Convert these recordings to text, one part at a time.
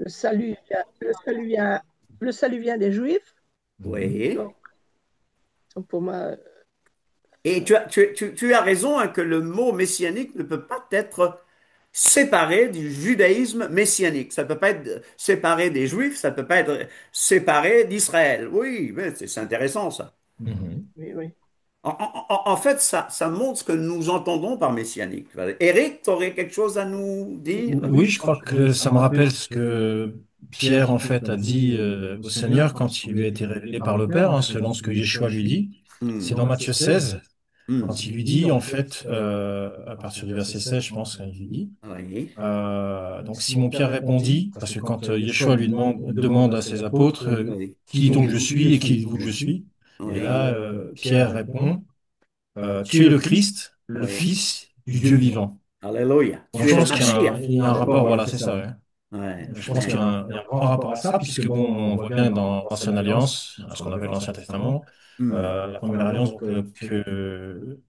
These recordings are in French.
le salut vient des Juifs. Mhm. Oui. Donc, pour moi, Et tu as raison hein, que le mot messianique ne peut pas être séparé du judaïsme messianique. Ça ne peut pas être séparé des Juifs, ça ne peut pas être séparé d'Israël. Oui, mais c'est intéressant ça. Mhm. oui, oui. En fait, ça montre ce que nous entendons par messianique. Éric, tu aurais quelque chose à nous dire? Oui, je crois que ça me rappelle ce que Pierre, en fait, a dit au Seigneur quand il lui a été révélé par le Père, hein, selon ce que Yeshua lui dit. C'est Hmm, dans Matthieu 16, quand hmm. il lui dit, en fait, à partir du verset 16, je pense, il lui dit, Oui, donc Simon-Pierre répondit, parce que quand Yeshua lui demande à ses apôtres, oui, qui donc je suis et qui dites-vous que je suis? Et oui, là, Pierre répond, tu es le Christ, le oui. Fils du Dieu vivant. Alléluia. Donc Tu je es le pense qu'il y a Mashiach. il y a un rapport, voilà, c'est ça. Ouais. Ouais, Je pense amen. qu'il y a un grand rapport à ça, puisque bon, on voit bien dans l'Ancienne Alliance, ce qu'on appelle l'Ancien Testament, Hmm, la première alliance, donc,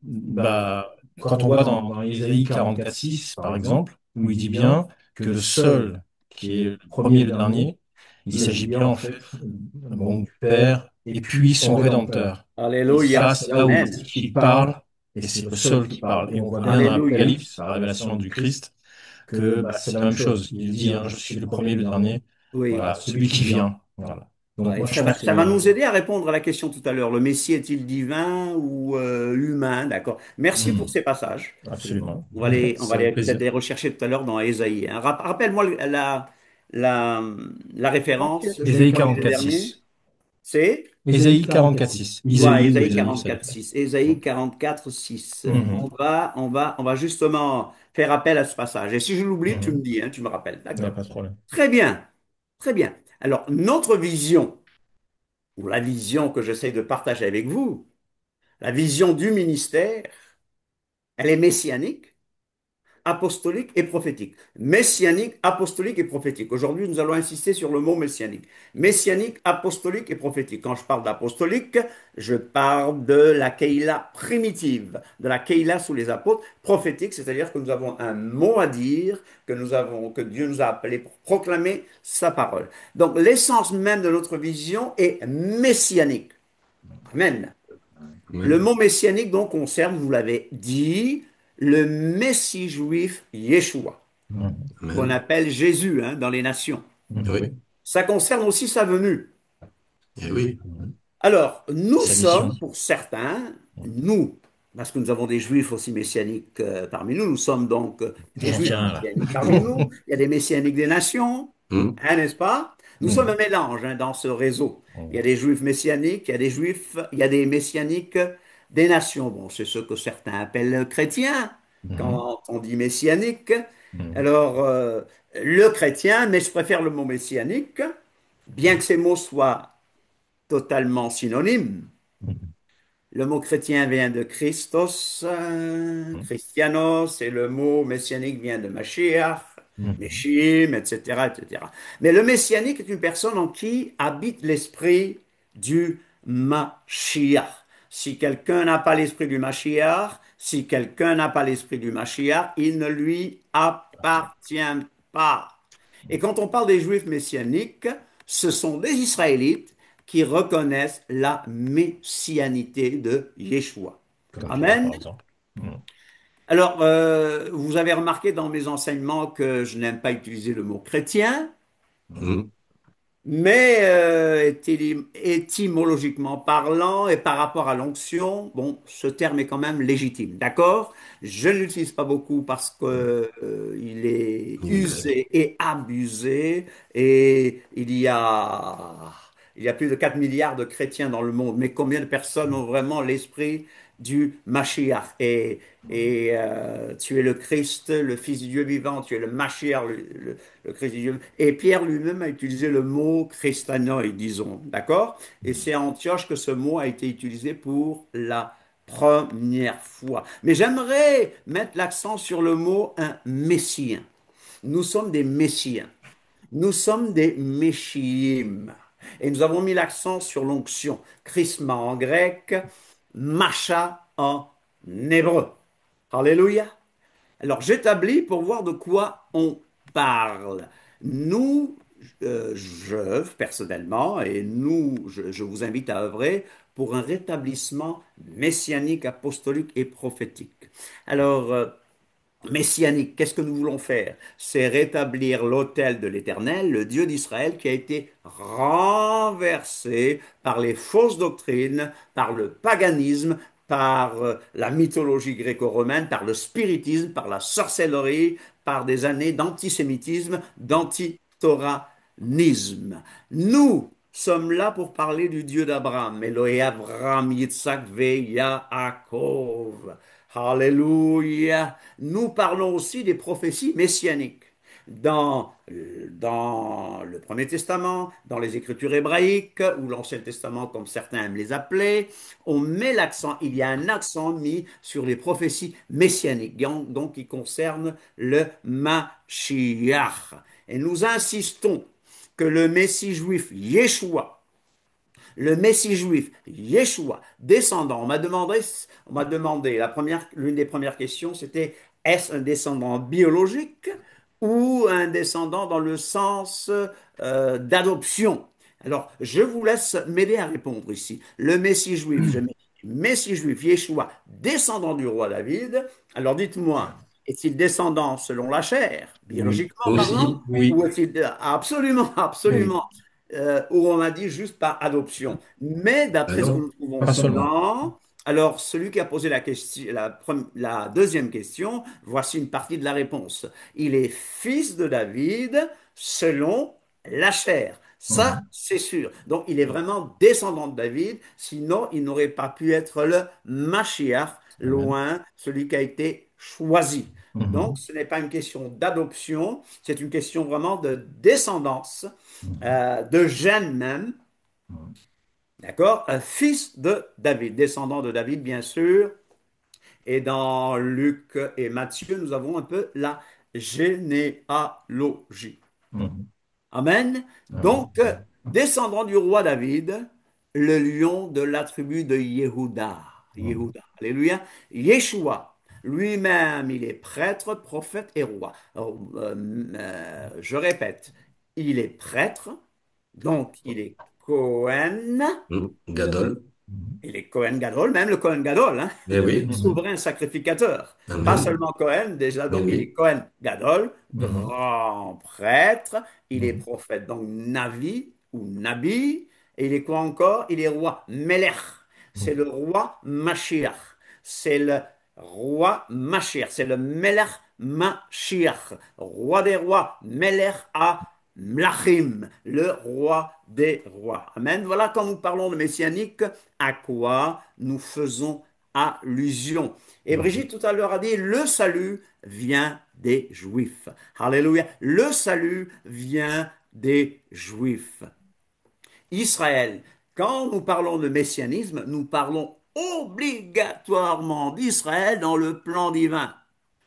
bah, quand on voit dans Ésaïe 44:6, par exemple, où il dit bien que le seul qui est le premier et le dernier, il s'agit bien en fait bon, du Père et puis son Rédempteur. Et Alléluia. ça, c'est là où il Amen. dit qu'il parle, et c'est le seul qui parle. Et on voit bien dans Alléluia. l'Apocalypse, la révélation du Christ, que bah, c'est la même chose. Il dit, hein, je suis le premier et le dernier, Oui. voilà, celui qui vient. Voilà. Donc Ouais, moi, je ça va, pense que ça va nous aider à répondre à la question tout à l'heure. Le Messie est-il divin ou humain? D'accord. Merci pour Hmm, ces passages. absolument. On va les C'est avec peut-être plaisir. les rechercher tout à l'heure dans Ésaïe, hein. Rappelle-moi la, la Matthieu, référence, je l'ai Ésaïe pas dit le 44:6. dernier. C'est Ésaïe 44:6. ouais, Isaïe ou Ésaïe Ésaïe, ça 44, dépend. 6. Ésaïe 44, 6. On Mhm, va, on va, on va justement faire appel à ce passage. Et si je l'oublie, tu me mhm. dis, hein, tu me rappelles. Il n'y a D'accord. pas de problème. Très bien. Très bien. Alors, notre vision, ou la vision que j'essaie de partager avec vous, la vision du ministère, elle est messianique, apostolique et prophétique. Messianique, apostolique et prophétique. Aujourd'hui, nous allons insister sur le mot messianique. Messianique, apostolique et prophétique. Quand je parle d'apostolique, je parle de la Keïla primitive, de la Keïla sous les apôtres. Prophétique, c'est-à-dire que nous avons un mot à dire, que Dieu nous a appelé pour proclamer sa parole. Donc, l'essence même de notre vision est messianique. Amen. Le Amen. mot messianique, donc, concerne, vous l'avez dit, le Messie juif Yeshua, Mhm. qu'on Amen. appelle Jésus hein, dans les nations. Oui. Ça concerne aussi sa venue. Eh oui. Mhm. Alors, nous Sa mission. sommes, pour certains, nous, parce que nous avons des juifs aussi messianiques parmi nous, nous sommes donc des J'en juifs tiens un, là. messianiques parmi nous, il y a des messianiques des nations, Mhm. hein, n'est-ce pas? Nous sommes un Mhm. mélange hein, dans ce réseau. Il y a Mhm. des juifs messianiques, il y a des juifs, il y a des messianiques des nations. Bon, c'est ce que certains appellent chrétiens Mhm. quand on dit messianique. Mhm. Alors, le chrétien, mais je préfère le mot messianique, bien que ces mots soient totalement synonymes. Mhm. Le mot chrétien vient de Christos, Christianos, et le mot messianique vient de Mashiach, Mhm. Meshim, etc., etc. Mais le messianique est une personne en qui habite l'esprit du Mashiach. Si quelqu'un n'a pas l'esprit du Mashiach, si quelqu'un n'a pas l'esprit du Mashiach, il ne lui appartient pas. Et quand on parle des Juifs messianiques, ce sont des Israélites qui reconnaissent la messianité de Yeshua. Comme Pierre, Amen. par exemple. Mhm. Alors, vous avez remarqué dans mes enseignements que je n'aime pas utiliser le mot chrétien, Mhm. mais étymologiquement parlant et par rapport à l'onction, bon, ce terme est quand même légitime, d'accord? Je ne l'utilise pas beaucoup parce que il est Immigré. usé et abusé et il y a plus de 4 milliards de chrétiens dans le monde, mais combien de personnes ont vraiment l'esprit du Mashiach? Et tu es le Christ, le Fils du Dieu vivant, tu es le Mashiach, le Christ du Dieu. Et Pierre lui-même a utilisé le mot Christanoi, disons, d'accord? Et c'est à Antioche que ce mot a été utilisé pour la première fois. Mais j'aimerais mettre l'accent sur le mot un messien. Nous sommes des messiens. Nous sommes des meshiim. Et nous avons mis l'accent sur l'onction. Chrisma en grec, macha en hébreu. Alléluia. Alors j'établis pour voir de quoi on parle. Nous je, personnellement, et nous, je vous invite à œuvrer pour un rétablissement messianique, apostolique et prophétique. Alors, messianique, qu'est-ce que nous voulons faire? C'est rétablir l'autel de l'Éternel, le Dieu d'Israël, qui a été renversé par les fausses doctrines, par le paganisme, par la mythologie gréco-romaine, par le spiritisme, par la sorcellerie, par des années d'antisémitisme, d'antitoranisme. Nous sommes là pour parler du Dieu d'Abraham, Elohé Abraham, Yitzhak ve Yaakov. Alléluia. Nous parlons aussi des prophéties messianiques. Dans le Premier Testament, dans les Écritures hébraïques, ou l'Ancien Testament, comme certains aiment les appeler, on met l'accent, il y a un accent mis sur les prophéties messianiques, donc qui concernent le Mashiach. Et nous insistons que le Messie juif, Yeshua, le Messie juif, Yeshua, descendant. On m'a demandé l'une des premières questions, c'était est-ce un descendant biologique ou un descendant dans le sens d'adoption? Alors, je vous laisse m'aider à répondre ici. Le Messie juif, je mets Messie juif, Yeshua, descendant du roi David. Alors, dites-moi, est-il descendant selon la chair, Oui, biologiquement parlant, aussi, oui, ou est-il absolument, oui. absolument où on a dit juste par adoption. Mais Ben d'après ce que non, nous trouvons pas seulement. non. Alors, celui qui a posé la question, la deuxième question, voici une partie de la réponse. Il est fils de David selon la chair. Ça, Mhm. c'est sûr. Donc, il est vraiment descendant de David. Sinon, il n'aurait pas pu être le Mashiach, Amen. loin, celui qui a été choisi. Donc, Mhm. ce n'est pas une question d'adoption, c'est une question vraiment de descendance, Mhm. de gène même, Mhm. d'accord? Un fils de David, descendant de David, bien sûr. Et dans Luc et Matthieu, nous avons un peu la généalogie. Mhm. Amen. Amen. Donc, descendant du roi David, le lion de la tribu de Yehuda. Mhm. Yehuda. Alléluia. Yeshua, lui-même, il est prêtre, prophète et roi. Alors, je répète, il est prêtre, donc il est Cohen. Gadol. Mhm. Il est Cohen Gadol, même le Cohen Gadol, hein, Eh le oui. Mhm. souverain sacrificateur. Pas Amen. seulement Cohen, déjà, Mais donc il est oui. Cohen Gadol, Mhm. grand prêtre, il est Mhm. prophète, donc Navi ou Nabi, et il est quoi encore? Il est roi Melech, c'est le roi Mashiach, c'est le roi Mashiach, c'est le Melech Mashiach, roi des rois, Melech à Mlachim, le roi des rois. Amen. Voilà quand nous parlons de messianique, à quoi nous faisons allusion. Et Mhm. Brigitte tout à l'heure a dit, le salut vient des Juifs. Alléluia. Le salut vient des Juifs. Israël, quand nous parlons de messianisme, nous parlons obligatoirement d'Israël dans le plan divin.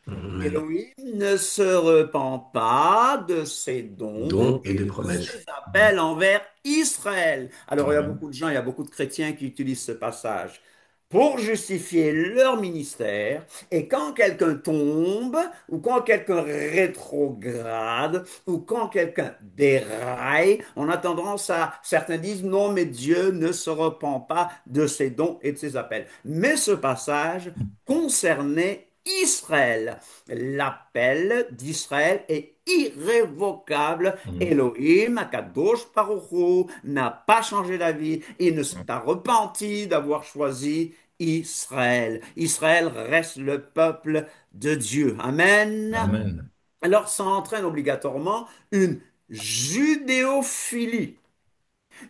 Amen. Elohim ne se repent pas de ses dons Dons et et des de ses promesses. appels envers Israël. Alors, il y a Amen. beaucoup de gens, il y a beaucoup de chrétiens qui utilisent ce passage pour justifier leur ministère. Et quand quelqu'un tombe, ou quand quelqu'un rétrograde, ou quand quelqu'un déraille, on a tendance à, certains disent, non, mais Dieu ne se repent pas de ses dons et de ses appels. Mais ce passage concernait Israël. L'appel d'Israël est irrévocable. Mhm. Elohim, Akadosh Baruch Hu, n'a pas changé d'avis. Il ne s'est pas repenti d'avoir choisi Israël. Israël reste le peuple de Dieu. Amen. Amen. Alors, ça entraîne obligatoirement une judéophilie,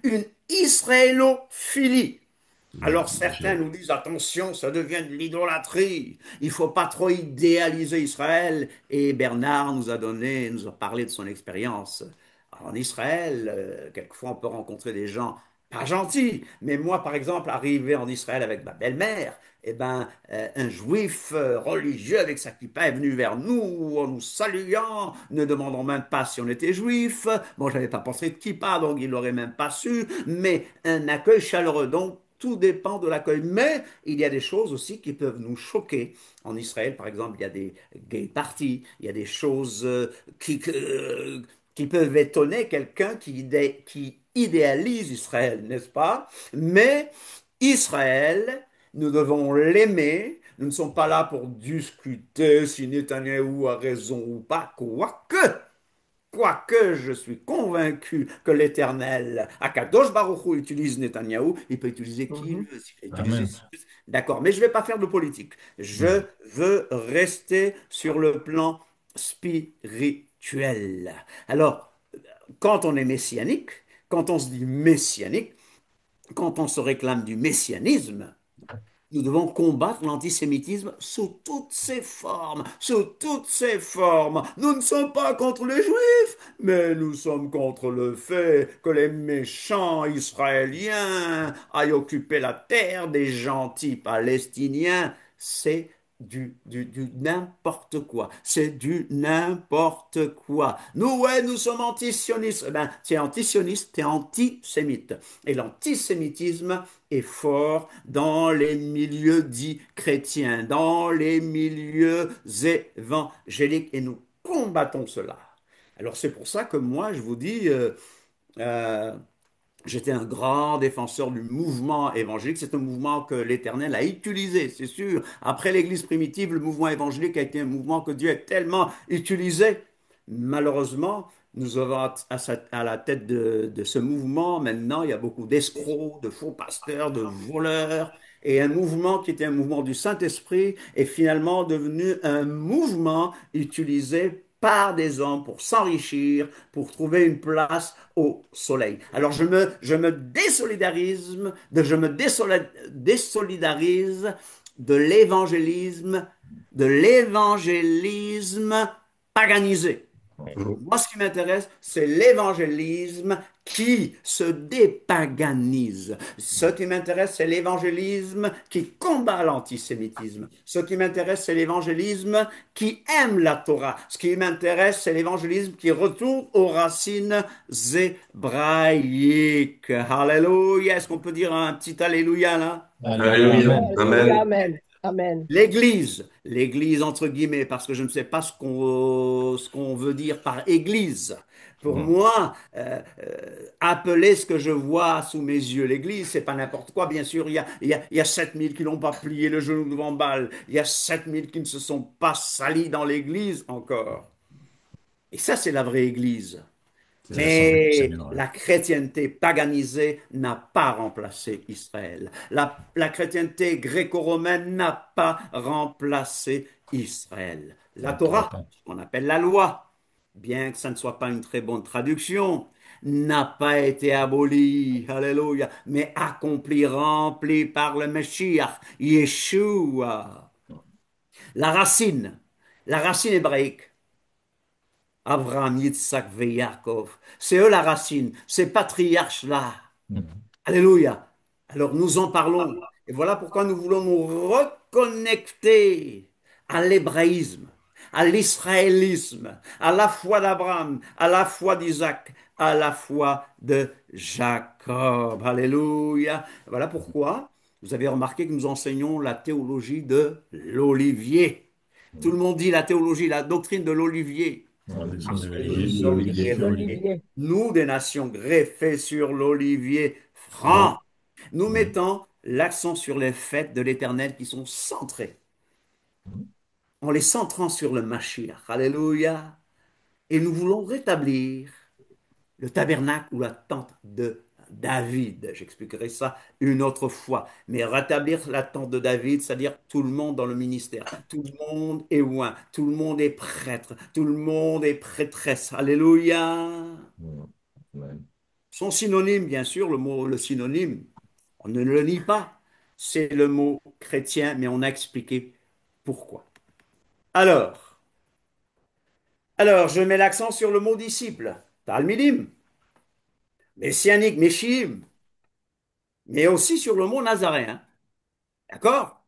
une israélophilie. Oui, Alors bien certains sûr. nous disent, attention, ça devient de l'idolâtrie. Il faut pas trop idéaliser Israël. Et Bernard nous a parlé de son expérience. En Israël, quelquefois on peut rencontrer des gens pas gentils. Mais moi, par exemple, arrivé en Israël avec ma belle-mère, eh ben, un juif religieux avec sa kippa est venu vers nous en nous saluant, ne demandant même pas si on était juif. Bon, j'avais pas porté de kippa, donc il l'aurait même pas su, mais un accueil chaleureux. Donc, tout dépend de l'accueil. Mais il y a des choses aussi qui peuvent nous choquer. En Israël, par exemple, il y a des gay parties, il y a des choses qui peuvent étonner quelqu'un qui idéalise Israël, n'est-ce pas? Mais Israël, nous devons l'aimer. Nous ne sommes pas là pour discuter si Netanyahou a raison ou pas, quoique je suis convaincu que l'Éternel, Akadosh Baruch Hu, utilise Netanyahou, il peut utiliser qui il Mhm. veut, s'il veut utiliser. Amen. D'accord, mais je ne vais pas faire de politique. Je Mhm. veux rester sur le plan spirituel. Alors, quand on est messianique, quand on se dit messianique, quand on se réclame du messianisme, nous devons combattre l'antisémitisme sous toutes ses formes, sous toutes ses formes. Nous ne sommes pas contre les Juifs, mais nous sommes contre le fait que les méchants Israéliens aillent occuper la terre des gentils Palestiniens. C'est du n'importe quoi. C'est du n'importe quoi. Nous, ouais, nous sommes antisionistes. Eh ben, tu es antisioniste, tu es antisémite. Et l'antisémitisme est fort dans les milieux dits chrétiens, dans les milieux évangéliques, et nous combattons cela. Alors c'est pour ça que moi, je vous dis, euh, j'étais un grand défenseur du mouvement évangélique. C'est un mouvement que l'Éternel a utilisé, c'est sûr. Après l'Église primitive, le mouvement évangélique a été un mouvement que Dieu a tellement utilisé. Malheureusement, nous avons à la tête de ce mouvement, maintenant, il y a beaucoup d'escrocs, de faux pasteurs, de voleurs. Et un mouvement qui était un mouvement du Saint-Esprit est finalement devenu un mouvement utilisé par des hommes pour s'enrichir, pour trouver une place au soleil. Alors je me désolidarise de l'évangélisme paganisé. Moi, ce qui m'intéresse, c'est l'évangélisme qui se dépaganise. Ce qui m'intéresse, c'est l'évangélisme qui combat l'antisémitisme. Ce qui m'intéresse, c'est l'évangélisme qui aime la Torah. Ce qui m'intéresse, c'est l'évangélisme qui retourne aux racines hébraïques. Alléluia. Est-ce qu'on peut dire un petit alléluia là? Alléluia. Alléluia. Amen. Alléluia, Amen. Amen. Amen. L'église entre guillemets, parce que je ne sais pas ce qu'on veut dire par église. Pour Mhm. moi, appeler ce que je vois sous mes yeux l'église, c'est pas n'importe quoi. Bien sûr, il y a 7000 qui n'ont pas plié le genou devant Baal. Il y a 7000 qui ne se sont pas salis dans l'église encore. Et ça, c'est la vraie église. C'est l'Assemblée du Mais Seigneur. la chrétienté paganisée n'a pas remplacé Israël. La chrétienté gréco-romaine n'a pas remplacé Israël. La Elle ne pourra Torah, pas. qu'on appelle la loi, bien que ça ne soit pas une très bonne traduction, n'a pas été abolie, alléluia, mais accomplie, remplie par le Meshiach, Yeshua. La racine, la racine hébraïque, Abraham, Yitzhak et Yaakov. C'est eux la racine, ces patriarches-là. Mhm. Alléluia. Alors nous en parlons. Et voilà pourquoi nous voulons nous reconnecter à l'hébraïsme, à l'israélisme, à la foi d'Abraham, à la foi d'Isaac, à la foi de Jacob. Alléluia. Voilà pourquoi vous avez remarqué que nous enseignons la théologie de l'olivier. Tout le monde dit la théologie, la doctrine de l'olivier. La doctrine Parce de que nous l'Olivier, sommes l'Olivier. greffés, L'olivier. nous des nations greffées sur l'olivier Franc. franc. Nous Mhm. mettons l'accent sur les fêtes de l'Éternel qui sont centrées. Mhm. En les centrant sur le Mashiach. Alléluia. Et nous voulons rétablir le tabernacle ou la tente de David. J'expliquerai ça une autre fois. Mais rétablir la tente de David, c'est-à-dire tout le monde dans le ministère. Tout le monde est loin. Tout le monde est prêtre. Tout le monde est prêtresse. Alléluia. Mhm. Amen. Son synonyme, bien sûr, le synonyme, on ne le nie pas. C'est le mot chrétien, mais on a expliqué pourquoi. Alors, alors, je mets l'accent sur le mot disciple, talmidim, messianique, meshiim, mais aussi sur le mot nazaréen. D'accord?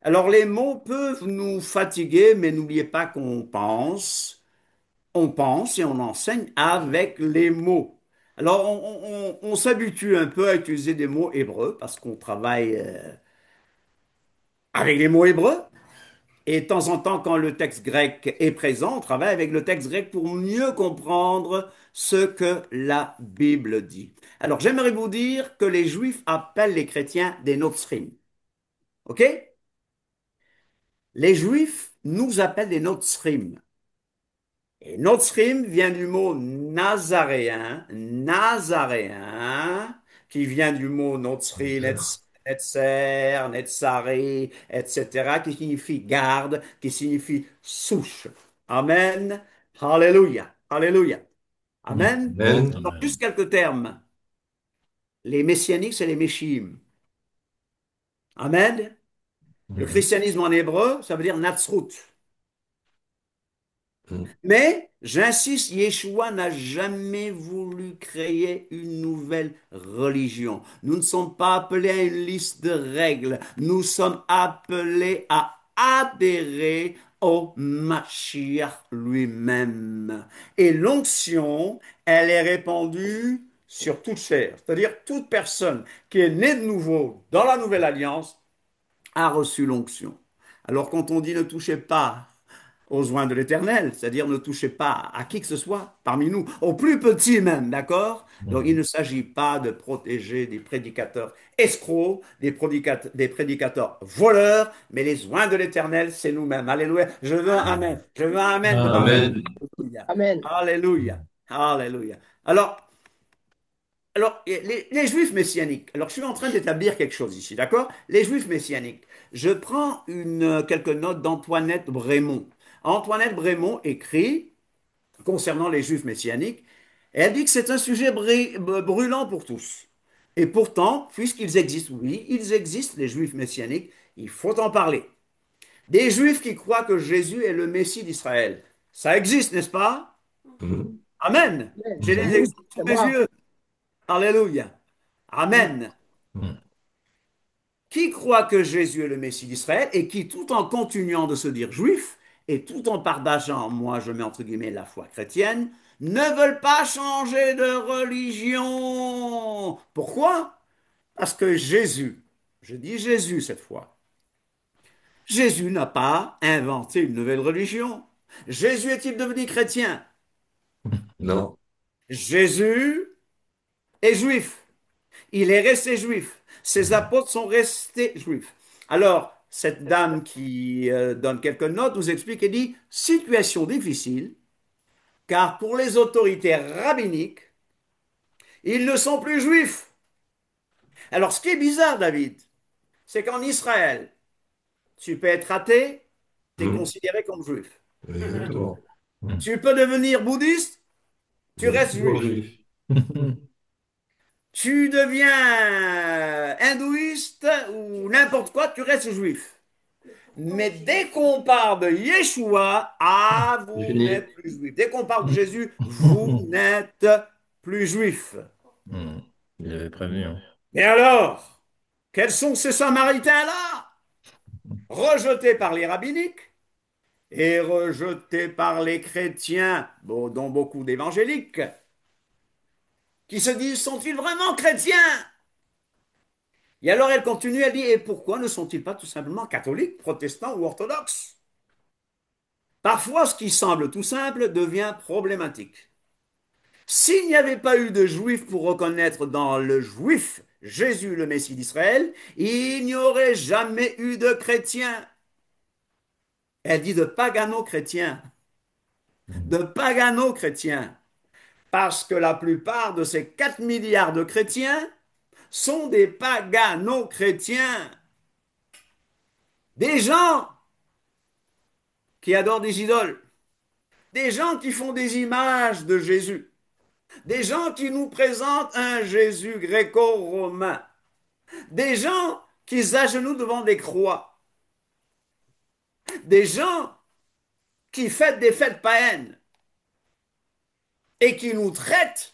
Alors, les mots peuvent nous fatiguer, mais n'oubliez pas on pense et on enseigne avec les mots. Alors, on s'habitue un peu à utiliser des mots hébreux parce qu'on travaille avec les mots hébreux. Et de temps en temps, quand le texte grec est présent, on travaille avec le texte grec pour mieux comprendre ce que la Bible dit. Alors, j'aimerais vous dire que les Juifs appellent les chrétiens des Notzrim. OK? Les Juifs nous appellent des Notzrim. Et Notzrim vient du mot nazaréen, qui vient du mot Notzri, Netzer, Netzari, etc., qui signifie garde, qui signifie souche. Amen. Alléluia. Alléluia. Amen. Amen. Alors, juste quelques termes. Les messianiques, c'est les Meshiim. Amen. Le christianisme en hébreu, ça veut dire Natsrut. Mais, j'insiste, Yeshua n'a jamais voulu créer une nouvelle religion. Nous ne sommes pas appelés à une liste de règles. Nous sommes appelés à adhérer au Mashiach lui-même. Et l'onction, elle est répandue sur toute chair. C'est-à-dire toute personne qui est née de nouveau dans la nouvelle alliance a reçu l'onction. Alors quand on dit ne touchez pas aux oins de l'Éternel, c'est-à-dire ne touchez pas à qui que ce soit parmi nous, aux plus petits même, d'accord? Donc il ne s'agit pas de protéger des prédicateurs escrocs, des prédicateurs voleurs, mais les oins de l'Éternel, c'est nous-mêmes. Alléluia. Je veux un amen. Je veux un amen de ma part. Amen. Alléluia. Amen. Alléluia. Alléluia. Alors, les Juifs messianiques, alors je suis en train d'établir quelque chose ici, d'accord? Les Juifs messianiques, je prends quelques notes d'Antoinette Brémond. Antoinette Brémond écrit concernant les Juifs messianiques, et elle dit que c'est un sujet brûlant pour tous. Et pourtant, puisqu'ils existent, oui, ils existent, les Juifs messianiques, il faut en parler. Des Juifs qui croient que Jésus est le Messie d'Israël, ça existe, n'est-ce pas? Mhm. Amen. Amen. J'ai les Oui, exemples sous c'est mes moi. yeux. Alléluia. Oui. Amen. Qui croit que Jésus est le Messie d'Israël et qui, tout en continuant de se dire juif et tout en partageant, moi je mets entre guillemets la foi chrétienne, ne veulent pas changer de religion. Pourquoi? Parce que Jésus, je dis Jésus cette fois, Jésus n'a pas inventé une nouvelle religion. Jésus est-il devenu chrétien? Non. Jésus est juif. Il est resté juif. Ses apôtres sont restés juifs. Alors, cette dame qui donne quelques notes nous explique et dit, situation difficile, car pour les autorités rabbiniques, ils ne sont plus juifs. Alors, ce qui est bizarre, David, c'est qu'en Israël, tu peux être athée, tu es Mhm. considéré comme juif. Exactement. Tu peux devenir bouddhiste, tu restes Toujours juif. juif. Tu deviens hindouiste ou n'importe quoi, tu restes juif. Mais dès qu'on parle de Yeshua, ah, C'est vous fini. n'êtes plus juif. Dès qu'on parle de Jésus, vous n'êtes plus juif. Il avait prévenu, hein. Et alors, quels sont ces Samaritains-là? Rejetés par les rabbiniques et rejetés par les chrétiens, bon, dont beaucoup d'évangéliques, qui se disent, sont-ils vraiment chrétiens? Et alors elle continue, elle dit, et pourquoi ne sont-ils pas tout simplement catholiques, protestants ou orthodoxes? Parfois, ce qui semble tout simple devient problématique. S'il n'y avait pas eu de juifs pour reconnaître dans le juif Jésus le Messie d'Israël, il n'y aurait jamais eu de chrétiens. Elle dit de pagano-chrétiens, de pagano-chrétiens, parce que la plupart de ces 4 milliards de chrétiens sont des pagano-chrétiens, des gens qui adorent des idoles, des gens qui font des images de Jésus, des gens qui nous présentent un Jésus gréco-romain, des gens qui s'agenouillent devant des croix, des gens qui fêtent des fêtes païennes et qui nous traitent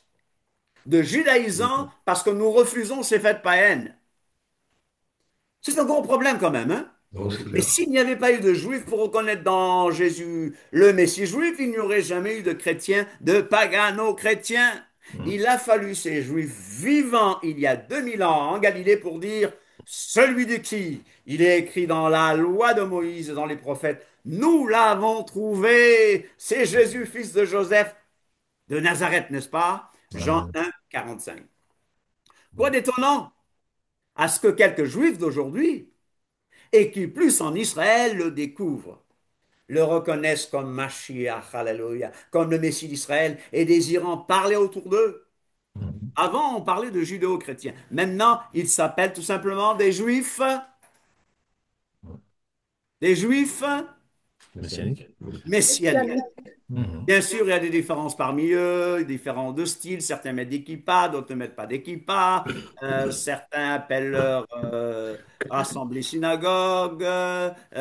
de judaïsants parce que nous refusons ces fêtes païennes. C'est un gros problème quand même, hein? Non, c'est Mais clair. s'il n'y avait pas eu de juifs pour reconnaître dans Jésus le Messie juif, il n'y aurait jamais eu de chrétiens, de pagano-chrétiens. Il a fallu ces juifs vivants il y a 2000 ans en Galilée pour dire celui de qui il est écrit dans la loi de Moïse et dans les prophètes, Nous l'avons trouvé. C'est Jésus, fils de Joseph de Nazareth, n'est-ce pas? Jean Amen. 1, 45. Quoi d'étonnant à ce que quelques juifs d'aujourd'hui, et qui plus en Israël le découvrent, le reconnaissent comme Mashiach, alléluia, comme le Messie d'Israël, et désirant parler autour d'eux. Mhm. Avant, on parlait de judéo-chrétiens. Maintenant, ils s'appellent tout simplement des juifs Messianique. messianiques. messianique. Mhm. Bien sûr, il y a des différences parmi eux, différents de styles. Certains mettent des kippas, d'autres ne mettent pas des kippas. Certains appellent leur assemblée synagogue,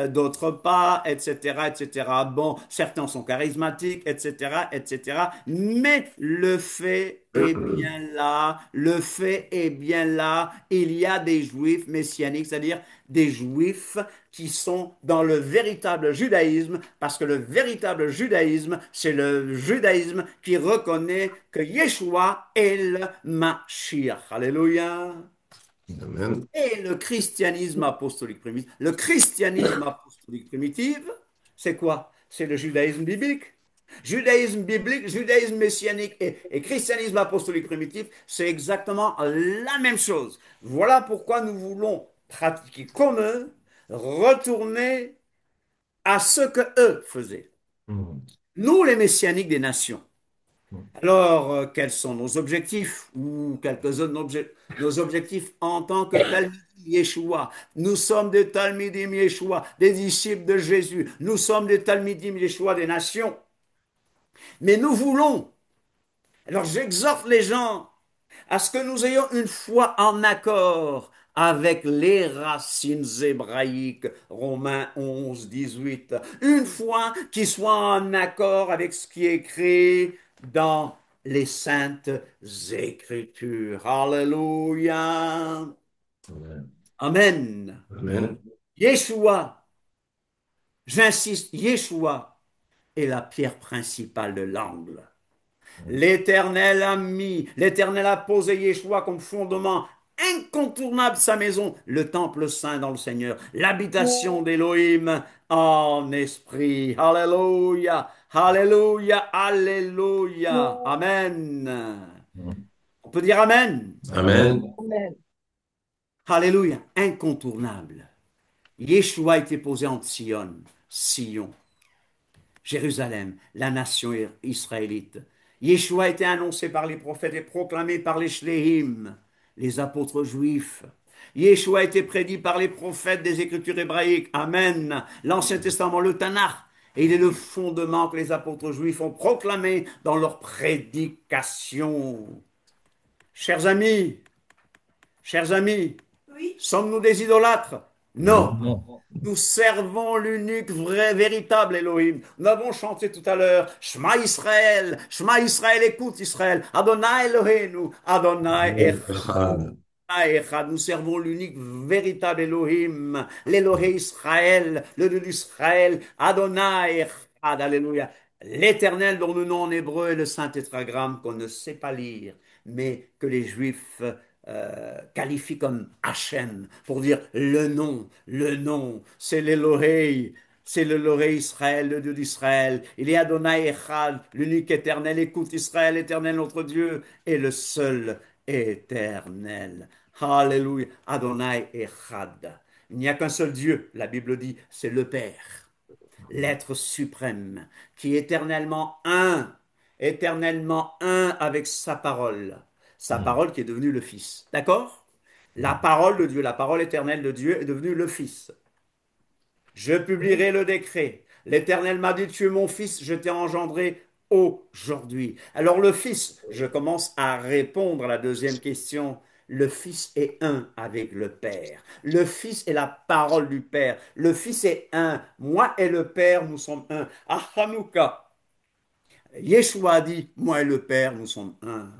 d'autres pas, etc., etc. Bon, certains sont charismatiques, etc., etc. Mais le fait est bien là, le fait est bien là. Il y a des juifs messianiques, c'est-à-dire des juifs qui sont dans le véritable judaïsme, parce que le véritable judaïsme, c'est le judaïsme qui reconnaît que Yeshua est le Mashiach. Alléluia. Amen. Et le christianisme apostolique primitif. Le christianisme apostolique primitif, c'est quoi? C'est le judaïsme biblique. Judaïsme biblique, judaïsme messianique et christianisme apostolique primitif, c'est exactement la même chose. Voilà pourquoi nous voulons pratiquer comme eux, retourner à ce que eux faisaient. Mhm. Nous, les messianiques des nations. Mhm. Alors, quels sont nos objectifs ou quelques-uns de nos objectifs en tant que Talmidim Yeshua? Nous sommes des Talmidim Yeshua, des disciples de Jésus. Nous sommes des Talmidim Yeshua des nations. Mais nous voulons, alors j'exhorte les gens à ce que nous ayons une foi en accord avec les racines hébraïques, Romains 11, 18. Une foi qui soit en accord avec ce qui est écrit dans les saintes écritures. Alléluia. Amen. Amen. Amen. Yeshua, j'insiste, Yeshua est la pierre principale de l'angle. L'Éternel a posé Yeshua comme fondement incontournable de sa maison, le temple saint dans le Seigneur, l'habitation d'Élohim en esprit. Alléluia, Alléluia, Alléluia. Amen. Mhm. On peut dire Amen. Amen. Amen. Alléluia, incontournable. Yeshua a été posé en Sion, Jérusalem, la nation israélite. Yeshua a été annoncé par les prophètes et proclamé par les shléim, les apôtres juifs. Yeshua a été prédit par les prophètes des Écritures hébraïques. Amen. L'Ancien Testament, le Tanakh. Et il est le fondement que les apôtres juifs ont proclamé dans leur prédication. Chers amis, chers amis, sommes-nous des idolâtres? Non. Non. Nous servons l'unique vrai, véritable Elohim. Nous avons chanté tout à l'heure, Shema Israël, écoute Israël, Adonai Eloheinu, Adonai Echad. Echad. Echad. Nous servons l'unique véritable Elohim, l'Elohé Israël, le Dieu d'Israël, Adonai Echad, alléluia. L'Éternel dont le nom en hébreu est le Saint Tétragramme qu'on ne sait pas lire, mais que les Juifs qualifie comme Hachem pour dire le nom, c'est l'Elohei, c'est l'Elohei Israël, le Dieu d'Israël. Il est Adonai Echad, l'unique éternel. Écoute Israël, éternel notre Dieu, est le seul éternel. Alléluia, Adonai Echad. Il n'y a qu'un seul Dieu, la Bible dit, c'est le Père, l'être suprême, qui est éternellement un avec sa Mhm. parole qui est devenue le Fils. D'accord? La parole de Dieu, la parole éternelle de Dieu est devenue le Fils. Je publierai le décret. L'Éternel m'a dit, tu es mon fils, je t'ai engendré aujourd'hui. Alors le Fils, je commence à répondre à la deuxième question. Le Fils est un avec le Père. Le Fils est la parole du Père. Le Fils est un. Moi et le Père, nous sommes un. À Hanouka, Yeshua a dit, moi et le Père, nous sommes un.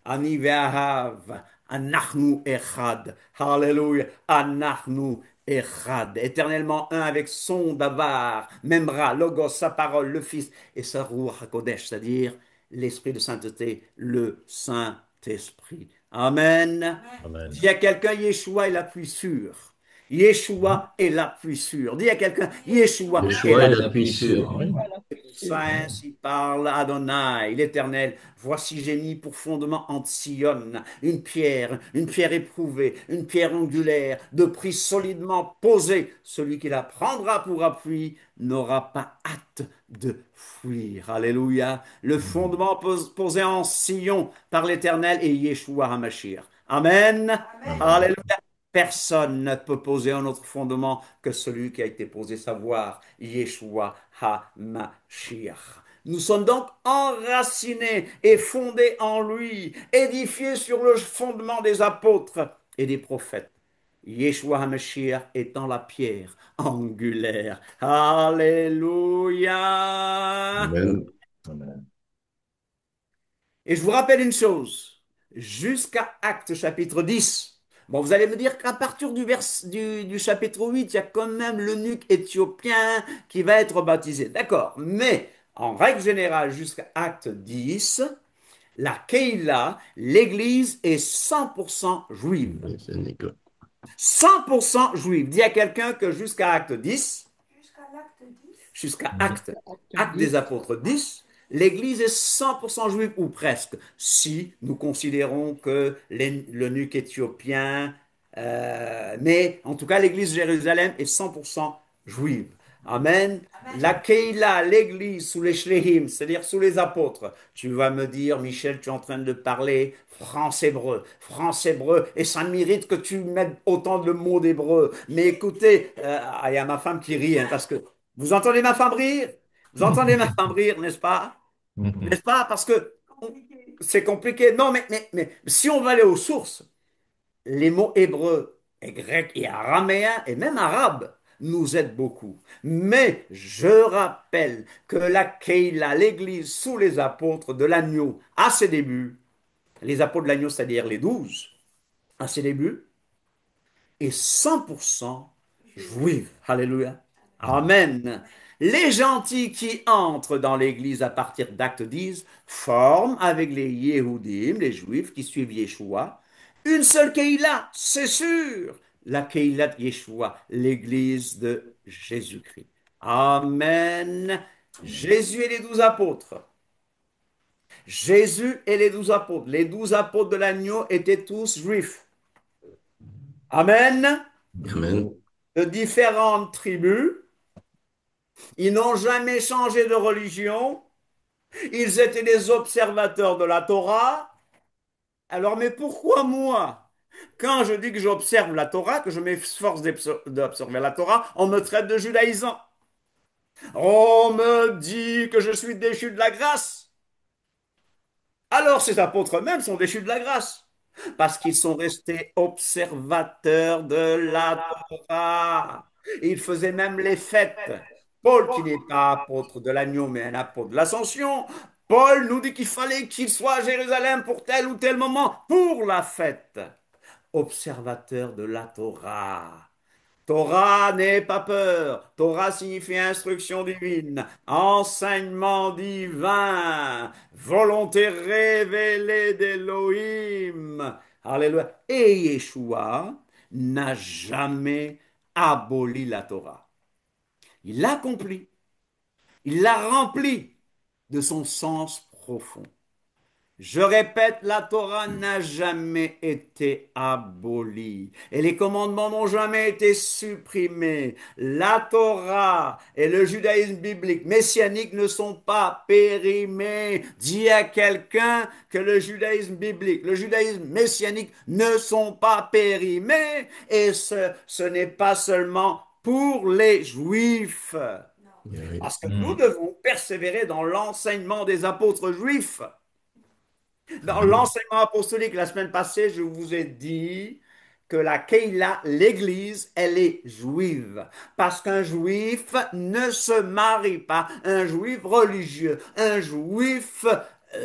Ani ve'ahav, anachnu echad. Alléluia, anachnu echad. Éternellement un avec son davar, Memra, Logos, sa parole, le Fils et sa Ruach HaKodesh, c'est-à-dire l'Esprit de sainteté, le Saint-Esprit. Amen. Amen. S'il y a quelqu'un, Yeshua est la pluie sûre. Yeshua est l'appui sûr. Dis à quelqu'un, Yeshua est Yeshua est l'appui. l'appui sûr. Oui. Voilà. Ainsi parle Adonai, l'Éternel. Voici j'ai mis pour fondement en Sion une pierre éprouvée, une pierre angulaire, de prix solidement posée. Celui qui la prendra pour appui n'aura pas hâte de fuir. Alléluia. Le fondement posé en Sion par l'Éternel et Yeshua HaMashiach. Amen. Amen. Alléluia. Personne ne peut poser un autre fondement que celui qui a été posé, savoir Yeshua HaMashiach. Nous sommes donc enracinés et fondés en lui, édifiés sur le fondement des apôtres et des prophètes. Yeshua HaMashiach étant la pierre angulaire. Alléluia. Amen. Amen. Et je vous rappelle une chose, jusqu'à Actes chapitre 10, bon, vous allez me dire qu'à partir du chapitre 8, il y a quand même l'eunuque éthiopien qui va être baptisé. D'accord, mais en règle générale, jusqu'à Acte 10, la Keïla, l'Église est 100% juive. C'est Nicolas. 100% juive. Dis à quelqu'un que jusqu'à Acte 10, jusqu'à Acte Acte des 10. Apôtres 10, l'Église est 100% juive ou presque, si nous considérons que l'eunuque éthiopien, mais en tout cas l'Église de Jérusalem est 100% juive. Amen. La Keïla, l'Église sous les Shléhim, c'est-à-dire sous les apôtres. Tu vas me dire, Michel, tu es en train de parler France-hébreu, et ça mérite que tu mettes autant de mots d'hébreu. Mais écoutez, il y a ma femme qui rit, hein, parce que vous entendez ma femme rire? Vous entendez ma femme rire, n'est-ce pas? Mhm. N'est-ce pas? Parce que c'est compliqué. Non, mais si on va aller aux sources, les mots hébreux et grecs et araméens et même arabes nous aident beaucoup. Mais je rappelle que la Keïla, l'Église sous les apôtres de l'agneau, à ses débuts, les apôtres de l'agneau, c'est-à-dire les 12, à ses débuts, est 100% juive. Alléluia. Amen. Les gentils qui entrent dans l'Église à partir d'Acte 10 forment avec les Yéhoudim, les Juifs qui suivent Yeshua, une seule Keïla, c'est sûr, la Keïla de Yeshua, l'Église de Jésus-Christ. Amen. Jésus et les 12 apôtres. Jésus et les 12 apôtres. Les 12 apôtres de l'agneau étaient tous juifs. Amen. Amen. De différentes tribus. Ils n'ont jamais changé de religion. Ils étaient des observateurs de la Torah. Alors, mais pourquoi moi, quand je dis que j'observe la Torah, que je m'efforce d'observer la Torah, on me traite de judaïsant? On me dit que je suis déchu de la grâce. Alors, ces apôtres eux-mêmes sont déchus de la grâce. Parce qu'ils sont restés observateurs de la Torah. Ils faisaient même les fêtes. Paul, qui n'est pas apôtre de l'agneau, mais un apôtre de l'ascension, Paul nous dit qu'il fallait qu'il soit à Jérusalem pour tel ou tel moment, pour la fête. Observateur de la Torah. Torah n'est pas peur. Torah signifie instruction divine, enseignement divin, volonté révélée d'Élohim. Alléluia. Et Yeshua n'a jamais aboli la Torah. Il l'accomplit. Il l'a remplie de son sens profond. Je répète, la Torah n'a jamais été abolie et les commandements n'ont jamais été supprimés. La Torah et le judaïsme biblique messianique ne sont pas périmés. Dis à quelqu'un que le judaïsme biblique, le judaïsme messianique ne sont pas périmés et ce n'est pas seulement pour les juifs. Oui. Parce que nous Mhm. devons persévérer dans l'enseignement des apôtres juifs. Dans Mhm. l'enseignement apostolique, la semaine passée, je vous ai dit que la Keïla, l'Église, elle est juive. Parce qu'un juif ne se marie pas. Un juif religieux, un juif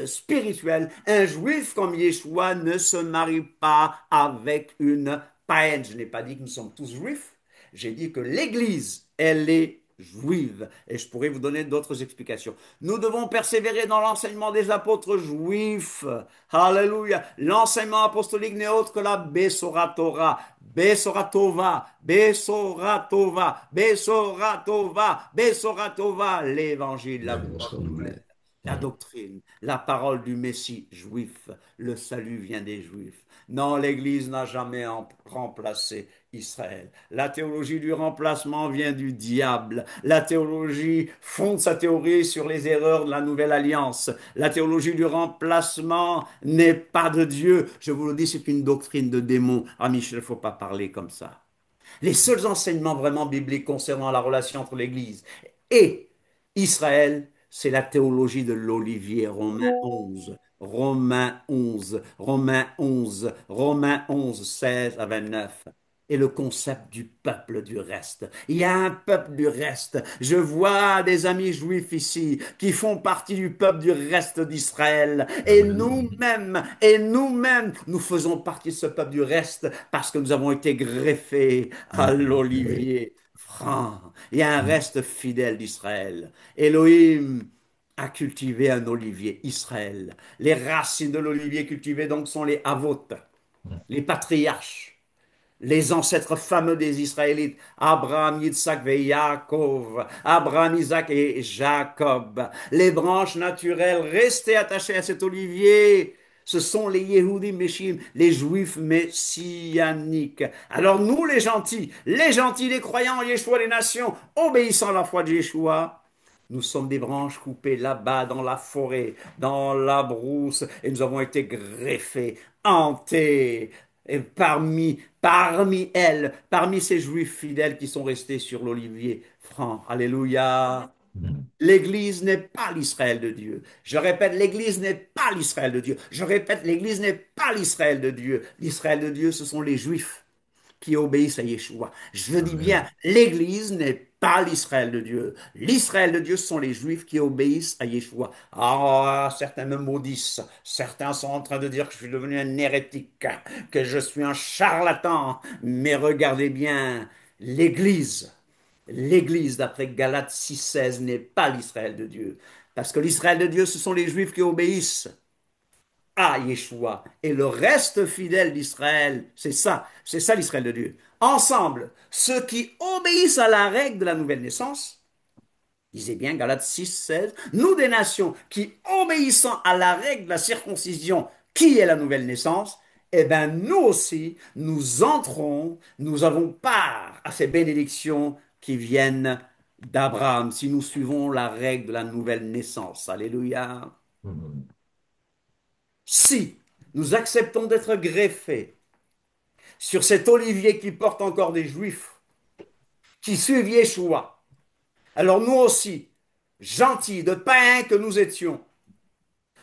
spirituel, un juif comme Yeshua ne se marie pas avec une païenne. Je n'ai pas dit que nous sommes tous juifs. J'ai dit que l'Église, elle est juive. Et je pourrais vous donner d'autres explications. Nous devons persévérer dans l'enseignement des apôtres juifs. Alléluia. L'enseignement apostolique n'est autre que la Besora Torah. Besora Tova, Besora Tova, Besora Tova, Besora Tova, l'évangile, la bonne nouvelle. La doctrine, la parole du Messie juif, le salut vient des Juifs. Non, l'Église n'a jamais remplacé Israël. La théologie du remplacement vient du diable. La théologie fonde sa théorie sur les erreurs de la nouvelle alliance. La théologie du remplacement n'est pas de Dieu. Je vous le dis, c'est une doctrine de démon. Ah, Michel, il ne faut pas parler comme ça. Les seuls enseignements vraiment bibliques concernant la relation entre l'Église et Israël, c'est la théologie de l'olivier, Romains 11, Romains 11, Romains 11, Romains 11, 16 à 29. Et le concept du peuple du reste. Il y a un peuple du reste. Je vois des amis juifs ici qui font partie du peuple du reste d'Israël. Et nous-mêmes, nous faisons partie de ce peuple du reste parce que nous avons été greffés à l'olivier franc. Il y a un reste fidèle d'Israël. Elohim a cultivé un olivier, Israël. Les racines de l'olivier cultivé donc sont les Avot, les patriarches, les ancêtres fameux des Israélites, Abraham, Yitzhak et Yaakov, Abraham, Isaac et Jacob. Les branches naturelles restées attachées à cet olivier, ce sont les Yehudim Meshim, les Juifs messianiques. Alors nous, les gentils, les croyants en Yeshua, les nations, obéissant à la foi de Yeshua, nous sommes des branches coupées là-bas dans la forêt, dans la brousse, et nous avons été greffés, hantés, et parmi ces juifs fidèles qui sont restés sur l'olivier franc. Alléluia. L'Église n'est pas l'Israël de Dieu. Je répète, l'Église n'est pas l'Israël de Dieu. Je répète, l'Église n'est pas l'Israël de Dieu. L'Israël de Dieu, ce sont les Juifs qui obéissent à Yeshua. Je dis bien, l'Église n'est pas l'Israël de Dieu. L'Israël de Dieu, ce sont les Juifs qui obéissent à Yeshua. Ah, certains me maudissent. Certains sont en train de dire que je suis devenu un hérétique, que je suis un charlatan. Mais regardez bien, l'Église, d'après Galates 6,16, n'est pas l'Israël de Dieu. Parce que l'Israël de Dieu, ce sont les Juifs qui obéissent à Yeshua. Et le reste fidèle d'Israël, c'est ça l'Israël de Dieu. Ensemble, ceux qui obéissent à la règle de la nouvelle naissance, disait bien Galates 6,16, nous des nations qui obéissant à la règle de la circoncision, qui est la nouvelle naissance, eh bien nous aussi, nous entrons, nous avons part à ces bénédictions qui viennent d'Abraham, si nous suivons la règle de la nouvelle naissance. Alléluia. Si nous acceptons d'être greffés sur cet olivier qui porte encore des Juifs, qui suivent Yeshua, alors nous aussi, gentils de païens que nous étions,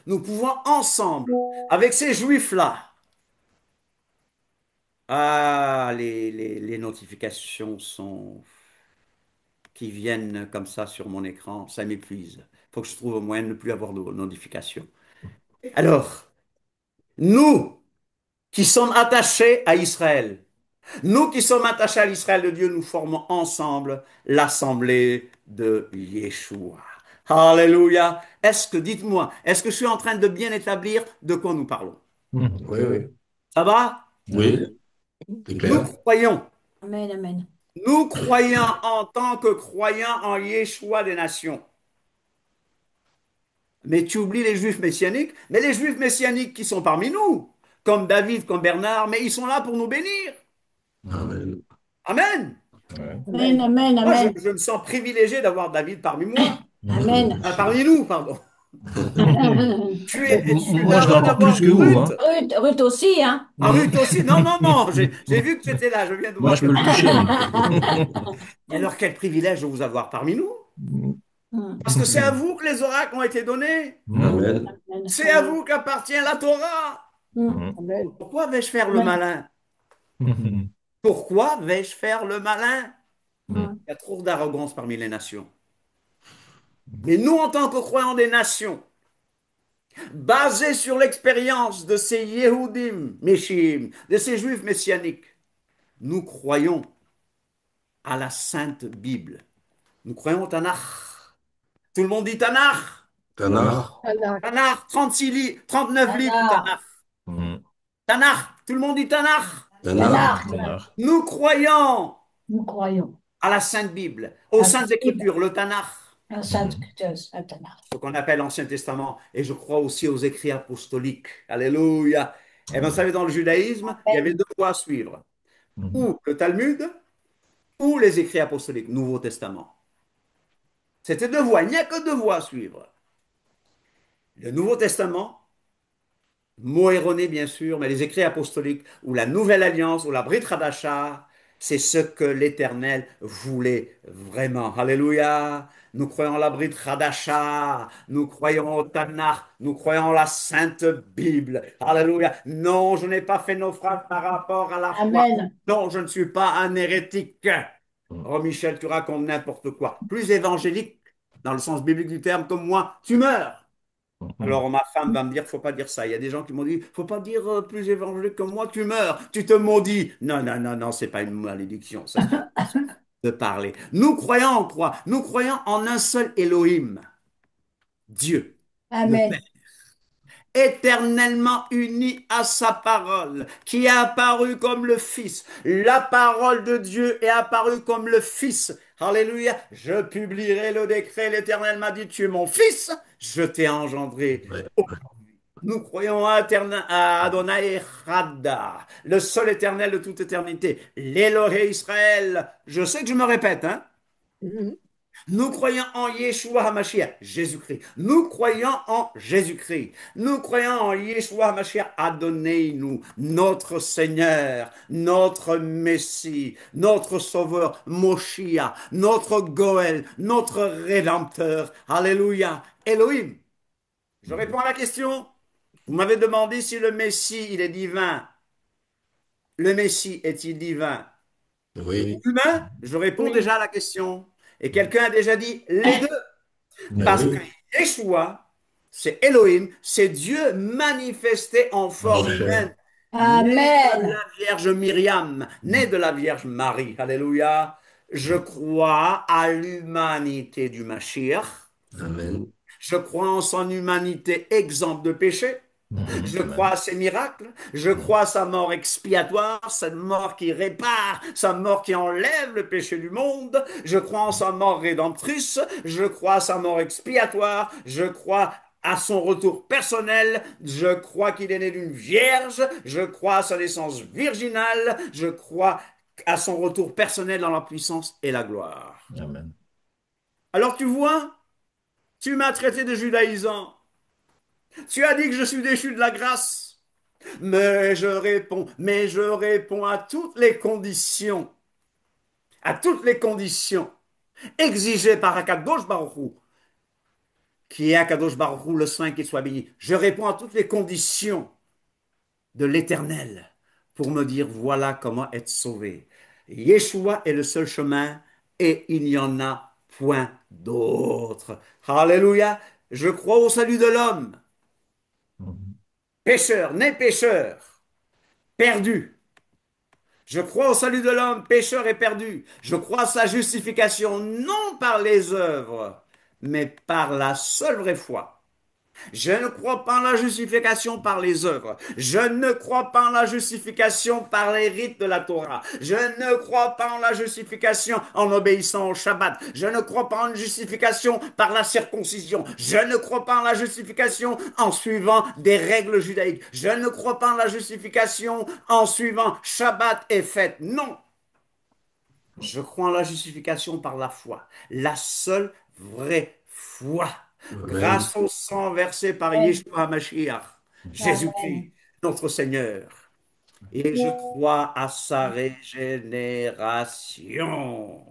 nous pouvons ensemble, avec ces Juifs-là, les notifications qui viennent comme ça sur mon écran, ça m'épuise. Il faut que je trouve un moyen de ne plus avoir de notifications. Alors, nous qui sommes attachés à Israël, nous qui sommes attachés à l'Israël de Dieu, nous formons ensemble l'assemblée de Yeshua. Alléluia. Dites-moi, est-ce que je suis en train de bien établir de quoi nous parlons? Oui, oui. Ça va? Oui, c'est Nous clair. croyons, Amen, amen. nous croyons en tant que croyants en Yeshua des nations. Mais tu oublies les Juifs messianiques, mais les Juifs messianiques qui sont parmi nous, comme David, comme Bernard, mais ils sont là pour nous bénir. Amen. Amen. Ouais. Amen, amen, Moi, amen. je me sens privilégié d'avoir David parmi moi. Amen. Parmi nous, pardon. Je suis Moi, je heureux dois avoir d'avoir plus que vous, Ruth. hein. Ruth aussi, hein? Ah, Ruth aussi. Non, non, non. J'ai vu que tu étais là. Je viens de Moi, voir je que peux le tu toucher. Et alors, quel privilège de vous avoir parmi nous. Mm. Parce que c'est à vous que les oracles ont été donnés. Amen. Amen. C'est à vous qu'appartient la Torah. Mm. Amen. Pourquoi vais-je faire le malin? Pourquoi vais-je faire le malin? Mm. Il y a trop d'arrogance parmi les nations. Mais nous, en tant que croyants des nations, basés sur l'expérience de ces Yehudim, Meshim, de ces Juifs messianiques, nous croyons à la Sainte Bible. Nous croyons au Tanakh. Tout le monde dit Tanakh. Tanakh. Tanakh. Tanakh, 36 livres, 39 livres du Tanakh. Tanakh. Mhm. Tanakh, tout le monde dit Tanakh. Tanakh. Tanakh. Nous croyons Nous croyons à la Sainte Bible, aux à la Saintes Bible, Écritures, le Tanakh, à la Sainte Écriture, à Tanakh. ce qu'on appelle l'Ancien Testament, et je crois aussi aux écrits apostoliques. Alléluia. Et bien, vous savez, dans le judaïsme, il y avait Amen. deux voies à suivre, Mhm. ou le Talmud, ou les écrits apostoliques, Nouveau Testament. C'était deux voies, il n'y a que deux voies à suivre. Le Nouveau Testament, mot erroné bien sûr, mais les écrits apostoliques, ou la Nouvelle Alliance, ou la Brit Hadasha, c'est ce que l'Éternel voulait vraiment. Alléluia. Nous croyons à la Brit Hadasha, nous croyons au Tanakh, nous croyons à la Sainte Bible. Alléluia. Non, je n'ai pas fait naufrage par rapport à la foi. Amen. Non, je ne suis pas un hérétique. Mhm. Oh Michel, tu racontes n'importe quoi. Plus évangélique, dans le sens biblique du terme, comme moi, tu meurs. Mhm. Alors ma femme va me dire, faut pas dire ça. Il y a des gens qui m'ont dit, faut pas dire plus évangélique que moi, tu meurs, tu te maudis. Non, non, non, non, c'est pas une malédiction, ça, c'est une façon de parler. Nous croyons en quoi? Nous croyons en un seul Elohim, Dieu, le Père, Amen. éternellement uni à sa parole, qui est apparu comme le Fils. La parole de Dieu est apparue comme le Fils. Alléluia. Je publierai le décret. L'Éternel m'a dit, tu es mon Fils, je t'ai engendré. Ouais. Nous croyons à Adonai Echad, le seul éternel de toute éternité, l'Élohé Israël. Je sais que je me répète, hein. Mhm. Nous croyons en Yeshua HaMashiach, Jésus-Christ. Nous croyons en Jésus-Christ. Nous croyons en Yeshua HaMashiach, Adonai-nous, notre Seigneur, notre Messie, notre Sauveur, Moshiach, notre Goël, notre Rédempteur. Alléluia. Elohim. Je réponds à la question. Vous m'avez demandé si le Messie, il est divin. Le Messie est-il divin ou Oui. humain? Je réponds Oui. déjà à la question. Et quelqu'un a déjà dit les deux. Mais Parce que Oui. Yeshua, c'est Elohim, c'est Dieu manifesté en en forme chair. humaine, né de Amen. la Vierge Myriam, né de la Vierge Marie. Alléluia. Je crois à l'humanité du Mashiach. Amen. Je crois en son humanité exempte de péché. Mhm. Je crois à ses miracles, je crois à sa mort expiatoire, sa mort qui répare, sa mort qui enlève le péché du monde. Je crois en sa mort rédemptrice, je crois à sa mort expiatoire, je crois à son retour personnel, je crois qu'il est né d'une vierge, je crois à sa naissance virginale, je crois à son retour personnel dans la puissance et la gloire. Amen. Alors tu vois, tu m'as traité de judaïsant, tu as dit que je suis déchu de la grâce. Mais je réponds à toutes les conditions exigées par Akadosh Baruch Hu, qui est Akadosh Baruch Hu, le Saint qu'il soit béni. Je réponds à toutes les conditions de l'Éternel pour me dire voilà comment être sauvé. Yeshua est le seul chemin et il n'y en a point d'autre. Alléluia. Je crois au salut de l'homme, Mhm. pécheur, né pécheur, perdu. Je crois au salut de l'homme, pécheur et perdu. Je crois à sa justification, non par les œuvres, mais par la seule vraie foi. Je ne crois pas en la justification par les œuvres. Je ne crois pas en la justification par les rites de la Torah. Je ne crois pas en la justification en obéissant au Shabbat. Je ne crois pas en la justification par la circoncision. Je ne crois pas en la justification en suivant des règles judaïques. Je ne crois pas en la justification en suivant Shabbat et fête. Non, je crois en la justification par la foi, la seule vraie foi, Amen. grâce au sang versé par Amen. Yeshua HaMashiach, Amen. Jésus-Christ, notre Seigneur. Et je crois à sa régénération.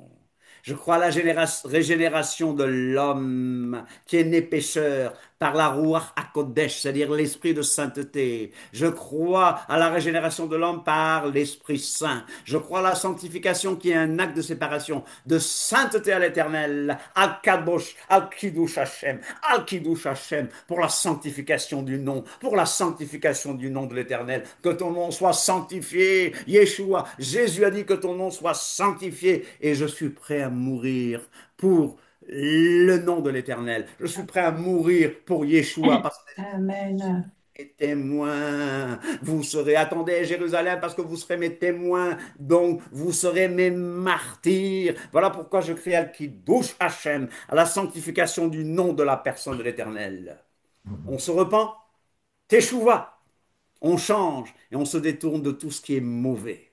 Je crois à la régénération de l'homme qui est né pécheur par la Ruach HaKodesh, c'est-à-dire l'esprit de sainteté. Je crois à la régénération de l'homme par l'Esprit Saint. Je crois à la sanctification qui est un acte de séparation, de sainteté à l'éternel, Al-Kadosh, Al-Kiddush Hashem, Al-Kiddush Hashem, pour la sanctification du nom, pour la sanctification du nom de l'éternel. Que ton nom soit sanctifié, Yeshua. Jésus a dit que ton nom soit sanctifié et je suis prêt à mourir pour le nom de l'Éternel. Je suis prêt à mourir pour Yeshua parce que Amen. les témoins, vous serez, attendez à Jérusalem parce que vous serez mes témoins, donc vous serez mes martyrs. Voilà pourquoi je crie al Kiddush Hashem, à la sanctification du nom de la personne de l'Éternel. On se repent, Teshuvah, on change et on se détourne de tout ce qui est mauvais.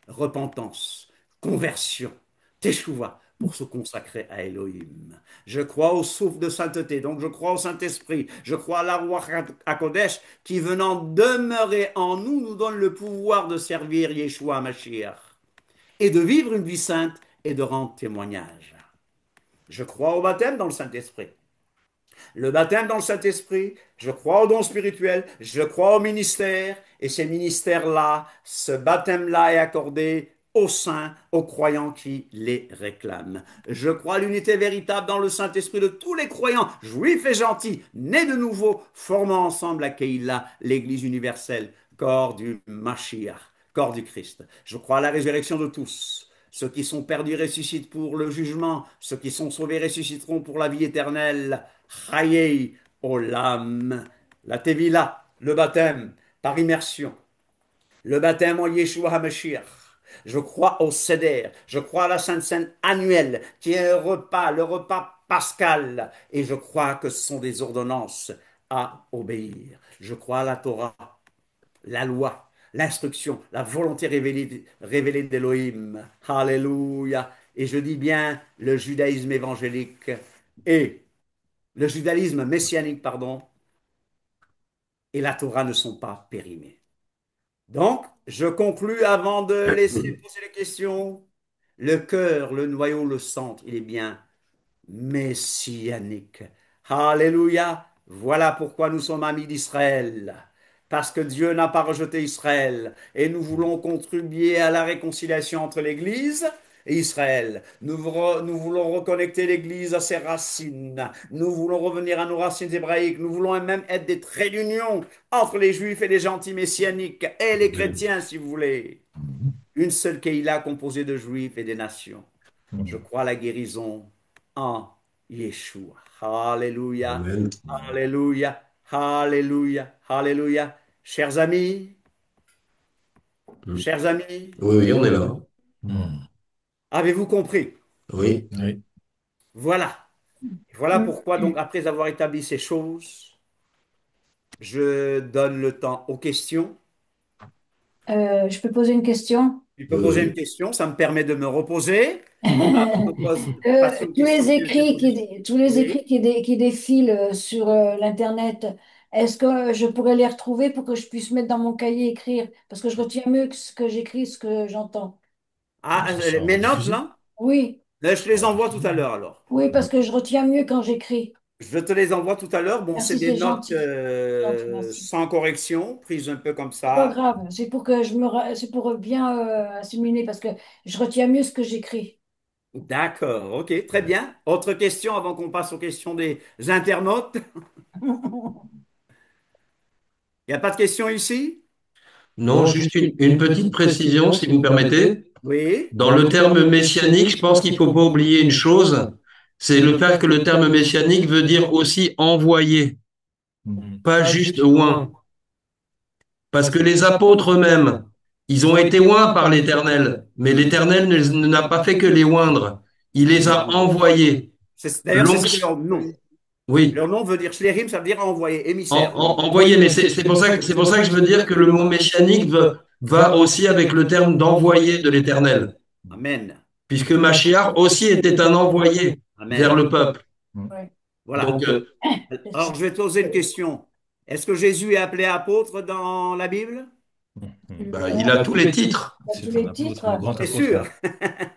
Repentance, conversion, Teshuvah, pour se consacrer à Elohim. Je crois au souffle de sainteté, donc je crois au Saint-Esprit, je crois à la Ruach HaKodesh qui venant demeurer en nous nous donne le pouvoir de servir Yeshua Mashiach et de vivre une vie sainte et de rendre témoignage. Je crois au baptême dans le Saint-Esprit. Le baptême dans le Saint-Esprit, je crois aux dons spirituels, je crois au ministère, et ces ministères-là, ce baptême-là est accordé aux saints, aux croyants qui les réclament. Je crois à l'unité véritable dans le Saint-Esprit de tous les croyants, juifs et gentils, nés de nouveau, formant ensemble la Keïla, l'Église universelle, corps du Mashiach, corps du Christ. Je crois à la résurrection de tous. Ceux qui sont perdus ressuscitent pour le jugement, ceux qui sont sauvés ressusciteront pour la vie éternelle. Chayei Olam. La Tevila, le baptême par immersion, le baptême en Yeshua HaMashiach. Je crois au Seder, je crois à la Sainte Seine annuelle, qui est un repas, le repas pascal, et je crois que ce sont des ordonnances à obéir. Je crois à la Torah, la loi, l'instruction, la volonté révélée d'Élohim. Alléluia. Et je dis bien le judaïsme évangélique et le judaïsme messianique, pardon, et la Torah ne sont pas périmés. Donc, je conclus avant de laisser poser les questions. Le cœur, le noyau, le centre, il est bien messianique. Alléluia. Voilà pourquoi nous sommes amis d'Israël. Parce que Dieu n'a pas rejeté Israël. Et nous voulons contribuer à la réconciliation entre l'Église et Israël. Nous voulons reconnecter l'Église à ses racines. Nous voulons revenir à nos racines hébraïques. Nous voulons même être des traits d'union entre les Juifs et les gentils messianiques et les chrétiens, si vous voulez. Une seule Keïla composée de Juifs et des nations. Je crois à la guérison en Yeshua. Alléluia, Amen. Alléluia, Alléluia, Alléluia. Chers amis, Oui, oui, on est là. avez-vous compris? Oui. Oui. Voilà. Voilà pourquoi, donc, après avoir établi ces choses, je donne le temps aux questions. Je peux poser une question? Tu peux poser une Oui. question, ça me permet de me reposer. Avant de passer aux Tous les questions qui ont été écrits posées. tous les Oui. écrits qui défilent sur l'Internet, est-ce que je pourrais les retrouver pour que je puisse mettre dans mon cahier écrire? Parce que je retiens mieux que ce que j'écris, ce que j'entends. Ah, Ce sera mes notes, diffusé. là? Oui, Je te les envoie tout à l'heure, alors. oui, parce que je retiens mieux quand j'écris. Je te les envoie tout à l'heure. Bon, c'est Merci, des c'est notes gentil. Gentil, merci. sans correction, prises un peu comme C'est pas ça. grave, c'est pour que c'est pour bien assimiler parce que je retiens mieux ce que j'écris. D'accord, ok, très bien. Autre question avant qu'on passe aux questions des internautes. Il n'y a pas de questions ici? Non, juste une petite précision, si vous permettez. Oui. Dans le terme messianique, je pense qu'il faut pas oublier une chose, c'est le fait que le terme messianique veut dire aussi envoyé, pas juste oint. Parce que les apôtres eux-mêmes, ils ont été oints par l'Éternel, mais l'Éternel n'a pas fait que les oindre, il les a envoyés. D'ailleurs, c'est L'onction, leur nom. oui, Leur nom veut dire shlérim, ça veut dire envoyé, émissaire. Donc, envoyés, mais c'est pour ça que je veux dire que le mot messianique va aussi avec le terme d'envoyé de l'Éternel, amen, puisque Machiar aussi était un envoyé vers amen. le peuple. Ouais. Voilà. Donc, Alors, je vais te poser une question. Est-ce que Jésus est appelé apôtre dans la Bible? bah, il a tous les titres. Tous C'est un les apôtre, titres. un grand C'est apôtre. sûr.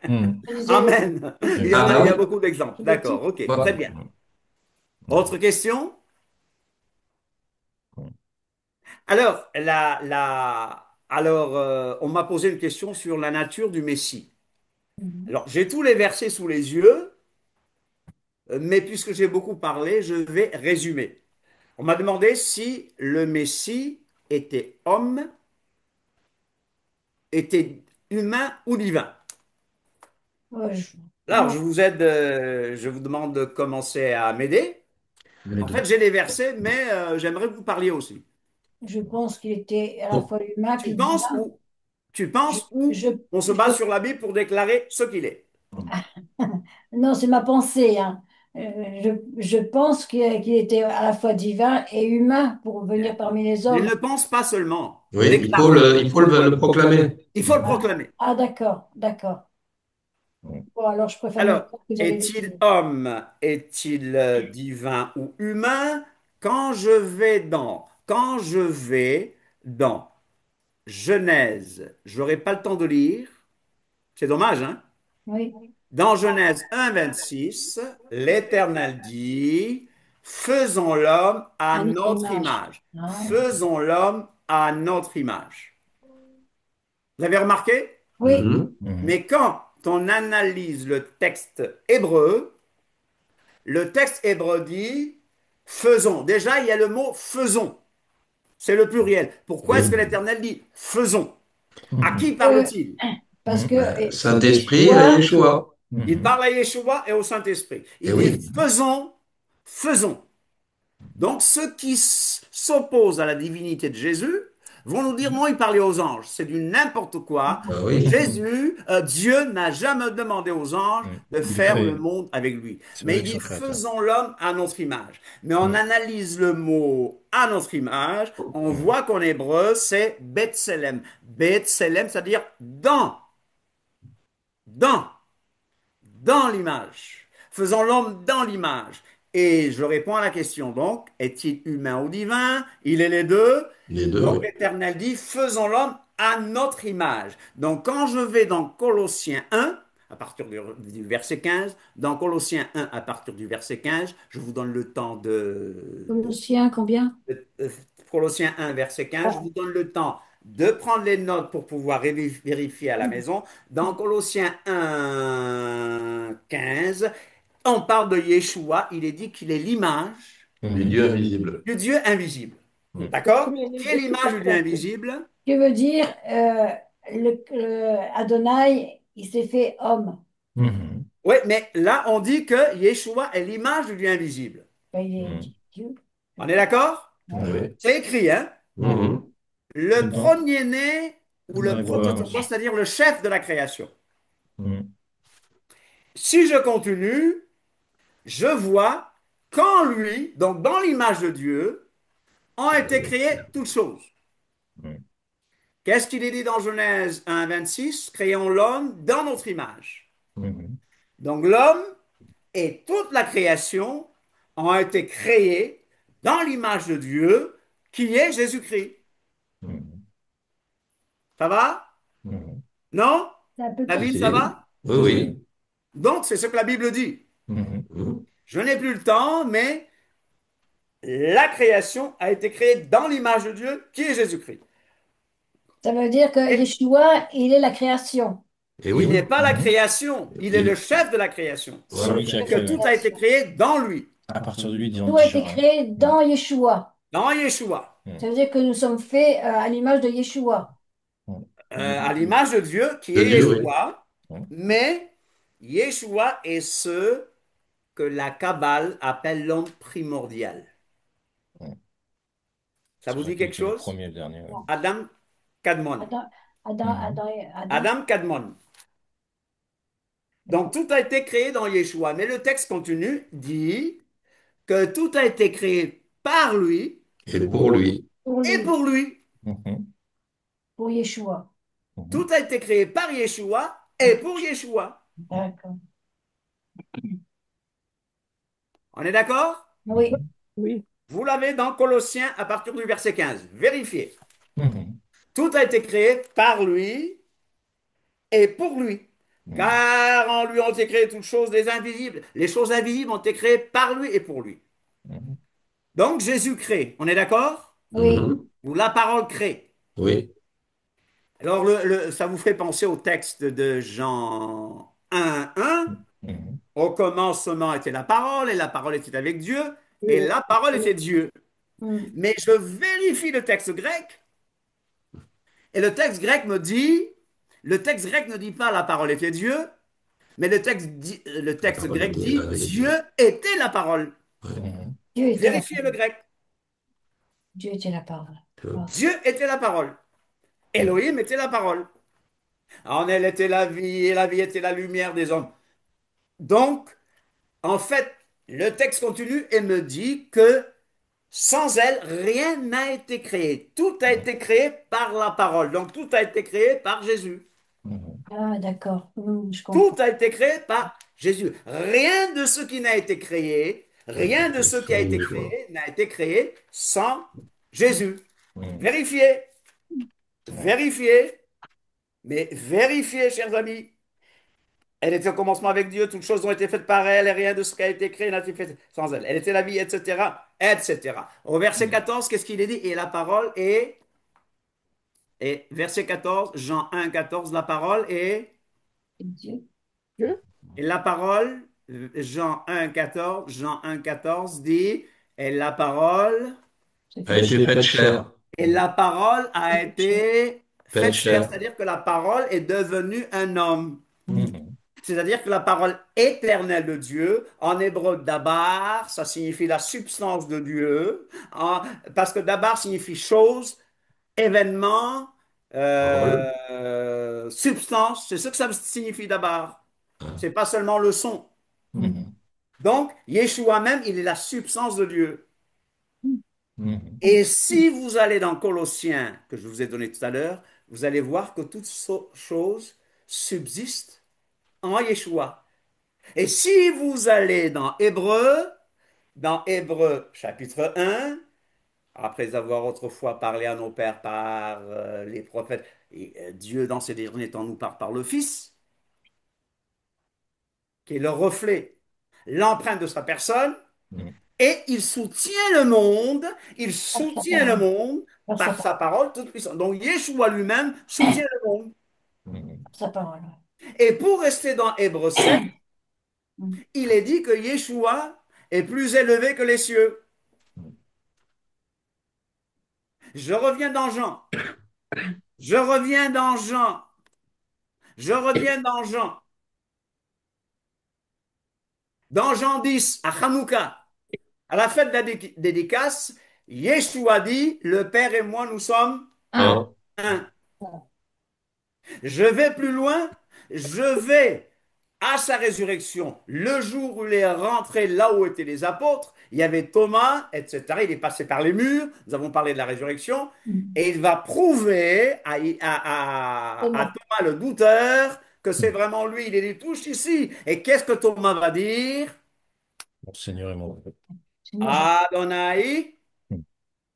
Hmm. Amen. Il y Ah il y oui. a beaucoup d'exemples. D'accord, ok, très bien. Autre question? Alors, on m'a posé une question sur la nature du Messie. Mhm. Alors, j'ai tous les versets sous les yeux, mais puisque j'ai beaucoup parlé, je vais résumer. On m'a demandé si le Messie était homme, était humain ou divin. Ouais, Alors, je vous aide, je vous demande de commencer à m'aider. Les En deux. fait, j'ai les versets, mais j'aimerais que vous parliez aussi. je pense qu'il était à la Bon. fois humain Tu puis penses divin. où, tu Je, penses où je, on se je- base sur la Bible pour déclarer ce qu'il est? non, c'est ma pensée, hein. Je pense qu'il était à la fois divin et humain pour venir parmi les Mais hommes. ne pense pas seulement, Oui, déclare. il faut le proclamer. Il faut le Ah, proclamer. ah, d'accord, d'accord. Bon, alors je préfère me Alors, dire que j'avais est-il deviné. homme, est-il divin ou humain? Quand je vais dans Genèse, j'aurai pas le temps de lire, c'est dommage, hein? Oui. Dans Genèse 1, 26, l'Éternel dit, faisons l'homme à À notre notre image. image. Ah, Faisons l'homme à notre image. Vous avez remarqué? oui, Mhm. Mais quand on analyse le texte hébreu dit faisons. Déjà, il y a le mot faisons. C'est le pluriel. Pourquoi est-ce que Oui. l'Éternel dit faisons? À qui que- parle-t-il? parce que Saint-Esprit et Yeshua, Yeshua. Il Mhm. parle à Yeshua et au Saint-Esprit. Eh Il dit oui. faisons, faisons. Donc ceux qui s'opposent à la divinité de Jésus vont nous dire non, il parlait aux anges. C'est du n'importe quoi. Ah oui. Dieu n'a jamais demandé aux anges Mhm. de Il faire le crée. monde avec lui. C'est Mais vrai il que dit son créateur. faisons l'homme à notre image. Mais on Mhm. analyse le mot à notre image, on Mhm. voit qu'en hébreu c'est Bethselem. Bethselem, c'est-à-dire dans dans l'image. Faisons l'homme dans l'image. Et je réponds à la question donc, est-il humain ou divin? Il est les deux. Les deux, Donc oui. l'Éternel dit, faisons l'homme à notre image. Donc quand je vais dans Colossiens 1, à partir du verset 15, dans Colossiens 1, à partir du verset 15, je vous donne le temps Colossiens, combien? euh, Colossiens 1, verset 15, je Ah, vous donne le temps de prendre les notes pour pouvoir vérifier à la maison. Dans Colossiens 1, 15, on parle de Yeshua, il est dit qu'il est l'image Du Mhm. Dieu invisible. du Dieu invisible. Mhm. le D'accord? premier-né Qui est de toute l'image la du Dieu créature. invisible? tu veux dire, Adonai, il s'est fait homme. Mhm. Oui, mais là, on dit que Yeshua est l'image du Dieu invisible. Ben, il est Mhm. Dieu. On est d'accord? Ouais. Oui. C'est écrit, hein? Mhm. Le Dans, premier-né ou dans le l'hébreu 1 prototokos, aussi. c'est-à-dire le chef de la création. Mhm. Si je continue, je vois qu'en lui, donc dans l'image de Dieu, ont été créées toutes choses. Mhm. Qu'est-ce qu'il est dit dans Genèse 1, 26? Créons l'homme dans notre image. Mhm. Donc l'homme et toute la création ont été créés dans l'image de Dieu, qui est Jésus-Christ. Mhm. Ça va? Mhm. Non? C'est un peu David, compliqué. ça Si. va? Oui, Si, oui. si. Donc c'est ce que la Bible dit. Mhm. Mhm. Je n'ai plus le temps, mais la création a été créée dans l'image de Dieu, qui est Jésus-Christ. Ça veut dire que Et Yeshua, il est la création. Eh il oui. n'est pas la Mhm. création, il est le Il- chef de la création. Celui qui a Que créé. tout Ouais. a été Création. créé dans lui, À partir de lui, disons Tout a été dira. créé Mhm. dans Yeshua. dans Yeshua, Mhm. Ça veut dire que nous sommes faits à l'image de Yeshua. Mhm. à l'image de Dieu, qui De est Dieu, oui. Yeshua, Mhm. mais Yeshua est ce que la Kabbale appelle l'homme primordial. Mhm. Ça C'est vous pour ça dit qu'il quelque était le chose? premier et le dernier. Ouais. Adam Kadmon. Adam, Adam, Mhm. Adam, Adam. Adam Kadmon. Donc tout a été créé dans Yeshua, mais le texte continue, dit que tout a été créé par lui Et pour lui. Pour et lui, pour lui. Mhm. pour Yeshua. Mhm. Tout a été créé par Yeshua et pour Yeshua. D'accord. On est d'accord? Oui, Mhm. Oui. Vous l'avez dans Colossiens à partir du verset 15. Vérifiez. Mhm. Tout a été créé par lui et pour lui. Mhm. Car en lui ont été créées toutes choses des invisibles. Les choses invisibles ont été créées par lui et pour lui. Mhm. Donc Jésus crée. On est d'accord? oui, Mhm. où la parole crée. Oui. Alors, ça vous fait penser au texte de Jean 1:1. Mhm. Au commencement était la parole, et la parole était avec Dieu, et Dieu. la parole était Dieu. Mm. Mais je vérifie le texte grec, et le texte grec ne dit pas la parole était Dieu, mais le La texte parole grec est dit avec Dieu Dieu. était la parole. Ouais. Mhm. Dieu était la Vérifiez le parole. grec. Dieu était la parole. Euh, Ok. Dieu était la parole. Elohim était la parole. En elle était la vie, et la vie était la lumière des hommes. Donc, en fait, le texte continue et me dit que sans elle, rien n'a été créé. Tout a été créé par la parole. Donc, tout a été créé par Jésus. Mhm. Ah, d'accord. Je Tout comprends. a été créé par Jésus. Rien de ce qui n'a été créé, rien de ce qui a sans été Yeshua. créé n'a été créé sans Jésus. Mhm. Vérifiez, Ouais. vérifiez, mais vérifiez, chers amis. Elle était au commencement avec Dieu, toutes choses ont été faites par elle, et rien de ce qui a été créé n'a été fait sans elle. Elle était la vie, etc., etc. Au verset 14, qu'est-ce qu'il est dit? Et la parole est, et verset 14, Jean 1:14, la parole est, Dieu. Dieu. et la parole, Jean 1:14 dit, et la parole, C'est A fait été faite chair. et la parole a chair. été Faite faite chair, chair. c'est-à-dire que la parole est devenue un homme. Mm. Mhm. C'est-à-dire que la parole éternelle de Dieu, en hébreu dabar, ça signifie la substance de Dieu, parce que dabar signifie chose, événement, Parole. substance, c'est ce que ça signifie dabar. C'est pas seulement le son. Mm. Mhm. Donc, Yeshua même, il est la substance de Dieu. Mm. Mhm. Et si vous allez dans Colossiens, que je vous ai donné tout à l'heure, vous allez voir que toutes choses subsistent en Yeshua. Et si vous allez dans Hébreu chapitre 1, après avoir autrefois parlé à nos pères par les prophètes, et Dieu dans ces derniers temps nous parle par le Fils, qui est le reflet, l'empreinte de sa personne, Mhm. et il Par sa soutient le parole. monde Par sa par sa parole. parole toute puissante. Donc Yeshua lui-même soutient le monde. Mhm. Par sa parole. Et pour rester dans Hébreu 7, Mm. il est dit que Yeshua est plus élevé que les cieux. Je reviens dans Jean. Je reviens dans Jean. Je reviens dans Jean. Dans Jean 10, à Hanouka, à la fête de la dédicace, Yeshua dit, le Père et moi, nous sommes Un. Un. un. Je vais plus loin. Je vais à sa résurrection, le jour où il est rentré là où étaient les apôtres, il y avait Thomas, etc. Il est passé par les murs. Nous avons parlé de la résurrection. Mm. Et il va prouver à Thomas. Thomas le douteur que c'est vraiment lui. Il est touche ici. Et qu'est-ce que Thomas va dire? Mon Seigneur et mon Dieu. Seigneur, Adonai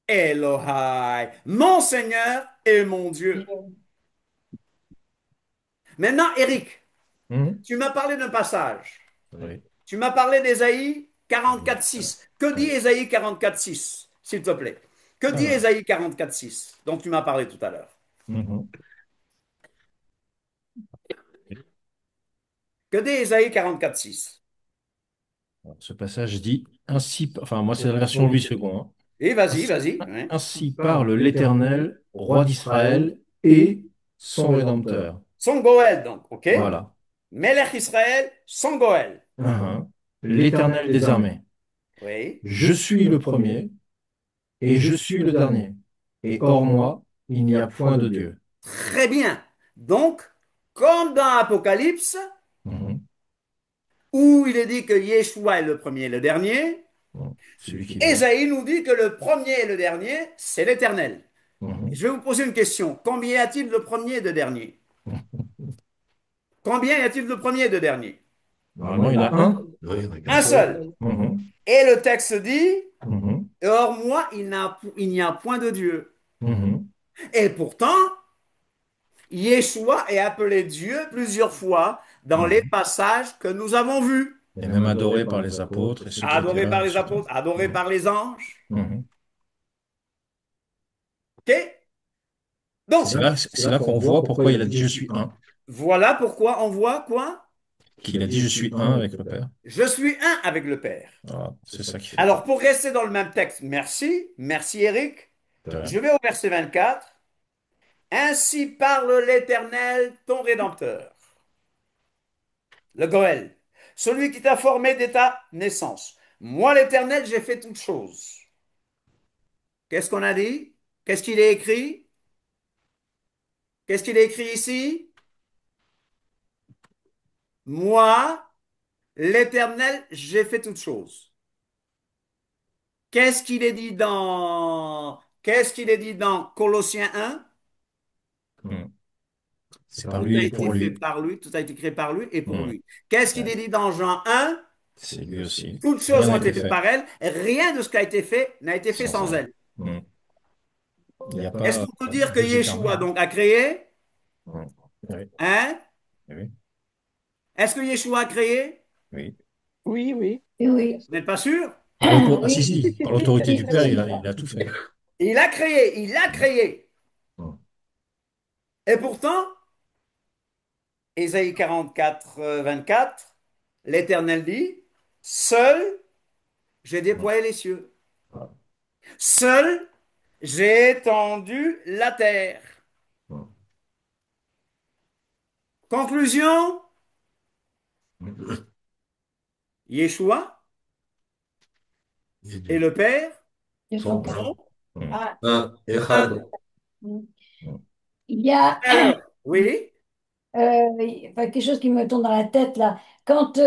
Elohai, mon Seigneur et mon Dieu. Maintenant, Eric, Mhm. tu m'as parlé d'un passage. Oui. Tu m'as parlé d'Ésaïe 44:6. Que dit Oui. Ésaïe 44:6, s'il te plaît? Que dit Alors. Ésaïe 44:6, dont tu m'as parlé tout à l'heure? Mhm. Que dit Ésaïe 44:6? Alors, ce passage dit ainsi, enfin moi c'est la version 8 secondes, hein. Et vas-y, Ainsi, vas-y. Ouais. ainsi parle l'Éternel, roi d'Israël et son Rédempteur. Son Goël, donc, ok? Voilà. Melech Israël, son Goël. Uhum. L'Éternel des armées. Oui. Je suis le premier et je suis le dernier. Et hors moi, il n'y a point de Dieu. Très bien. Donc, comme dans Apocalypse, Mhm. où il est dit que Yeshua est le premier et le dernier, Bon, celui qui vient. Ésaïe nous dit que le premier et le dernier, c'est l'Éternel. Mhm. Je vais vous poser une question. Combien y a-t-il de premiers et de derniers? Combien y a-t-il de premiers et de derniers? Normalement, il y en a un. Oui, il y en a qu'un Un seul. seul. Mhm. Et le texte dit, Mhm. hors moi, il n'y a point de Dieu. Mhm. Et pourtant, Yeshua est appelé Dieu plusieurs fois dans les Mhm. passages que nous avons vus. Et même adoré par les apôtres et ceux qui étaient Adoré là, par les etc. apôtres, adoré Mhm. par les anges. Mhm. OK? Donc, C'est là qu'on voit pourquoi il a dit je suis un. voilà pourquoi on voit quoi? Qu'il a dit je suis un avec le Père. Je suis un avec le Père. Voilà, c'est ça qui fait. Alors, pour rester dans le même texte, merci Eric. De rien. Je vais au verset 24. Ainsi parle l'Éternel, ton Rédempteur, le Goël, celui qui t'a formé dès ta naissance. Moi, l'Éternel, j'ai fait toutes choses. Qu'est-ce qu'on a dit? Qu'est-ce qu'il est écrit? Qu'est-ce qu'il est écrit ici? Moi, l'Éternel, j'ai fait toutes choses. Qu'est-ce qu'il est dit dans Colossiens 1? Hmm. C'est par Tout lui a et été pour fait lui. par lui, tout a été créé par lui et pour Hmm. lui. Qu'est-ce qu'il Ouais. est dit dans Jean 1? C'est lui aussi. Toutes Rien choses ont n'a été été faites fait par elle. Rien de ce qui a été fait n'a été fait sans sans elle. elle. Hmm. Il n'y a Est-ce pas qu'on peut dire que deux Yeshua éternels. donc a créé? Hmm. Oui, Hein? oui, Est-ce que Yeshua a créé? oui. Oui, oui. Oui, oui. Vous n'êtes pas sûr? Ah si, Oui, Si, si, si, par si, ça l'autorité si, du serait Père, oui. il a tout fait. Il a créé, il a créé. Hmm. Et pourtant, Ésaïe 44, 24, l'Éternel dit, seul j'ai Hmm. déployé les cieux. Voilà. Seul j'ai étendu la terre. Hmm. Conclusion, Hmm. Yeshua C'est et Dieu. le Père ils sont quatre. sont Hmm. Ah, Un, un. Echad. mm. Hmm. Il y a Alors, oui, enfin, quelque chose qui me tourne dans la tête là. Quand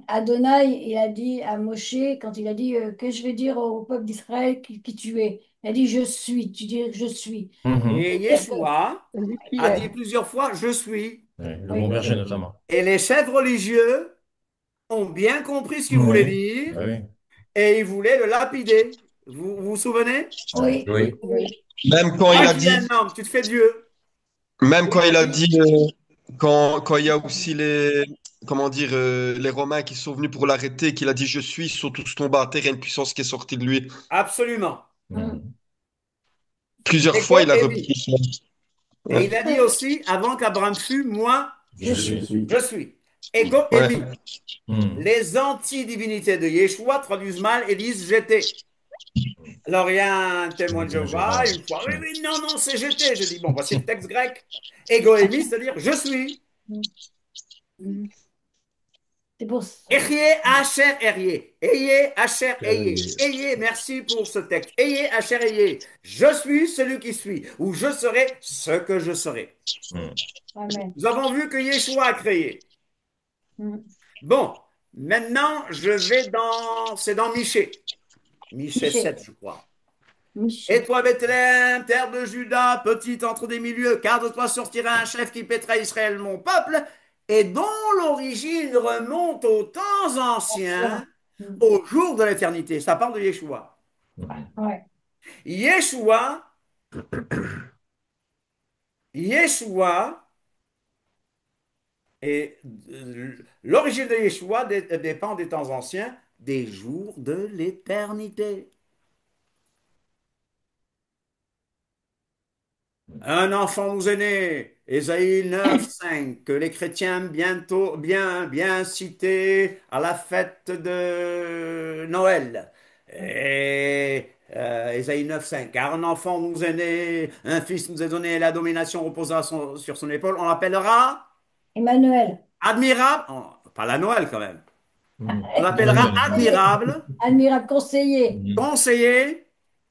Adonai il a dit à Moshe, quand il a dit que je vais dire au peuple d'Israël qui tu es, il a dit je suis, tu dis je suis. Mhm. et C'est-à-dire que, Yeshua Celui qui a est. dit plusieurs fois, je suis. Ouais, le oui, bon berger notamment. Et les chefs religieux ont bien compris ce qu'il voulait Oui, dire ah oui. et ils voulaient le lapider. Vous vous souvenez? Ouais. oui, Oui. oui, Même quand il Moi, a je dis à dit, un homme, tu te fais Dieu. même Et il quand a il a dit, dit, quand il y a aussi les, comment dire, les Romains qui sont venus pour l'arrêter, qu'il a dit je suis, ils sont tous tombés à terre, il y a une puissance qui est sortie de lui. absolument. mm, Mhm. Plusieurs fois, Ego il a Élie. repris ça. Et Ouais. il a dit aussi, avant qu'Abraham fût, moi, je Je suis. suis. je suis. Ego Ouais. Élie. Mhm. Les anti-divinités de Yeshua traduisent mal et disent j'étais. Alors, il y a un témoin de J'étais un Jéhovah, Jéhovah. une fois, oui, Ouais. oui, non, non, c'est j'étais. Je dis, bon, voici le texte grec. Ego émis, c'est-à-dire je suis. Mm, mm. C'est pour ça. Erie, Asher, Erie. Ayez, Asher, Ayez. Euh, Ayez, merci pour ce texte. Ayez, Asher, Ayez. Je suis celui qui suis, ou je serai ce que je serai. mhm. Amen. Nous avons vu que Yeshua a créé. Mm. Bon, maintenant, c'est dans Michée. Michée Michel, 7, je crois. Et Michel. toi, Bethléem, terre de Juda, petite entre des milieux, car de toi sortira un chef qui pètera Israël, mon peuple, et dont l'origine remonte aux temps anciens, Ancien. Mm. au jour de l'éternité. Ça parle de Yeshua. Mhm. Ouais. Yeshua, Yeshua, et l'origine de Yeshua dépend des temps anciens, des jours de l'éternité. Un enfant nous est né, Ésaïe 9, 5, que les chrétiens bientôt, bien cités à la fête de Noël. Et Ésaïe 9, 5, car un enfant nous est né, un fils nous est donné, et la domination reposera sur son épaule. On l'appellera Emmanuel. admirable, pas la Noël quand même. Mhm. On l'appellera Emmanuel. admirable, Admirable conseiller. Mhm. conseiller,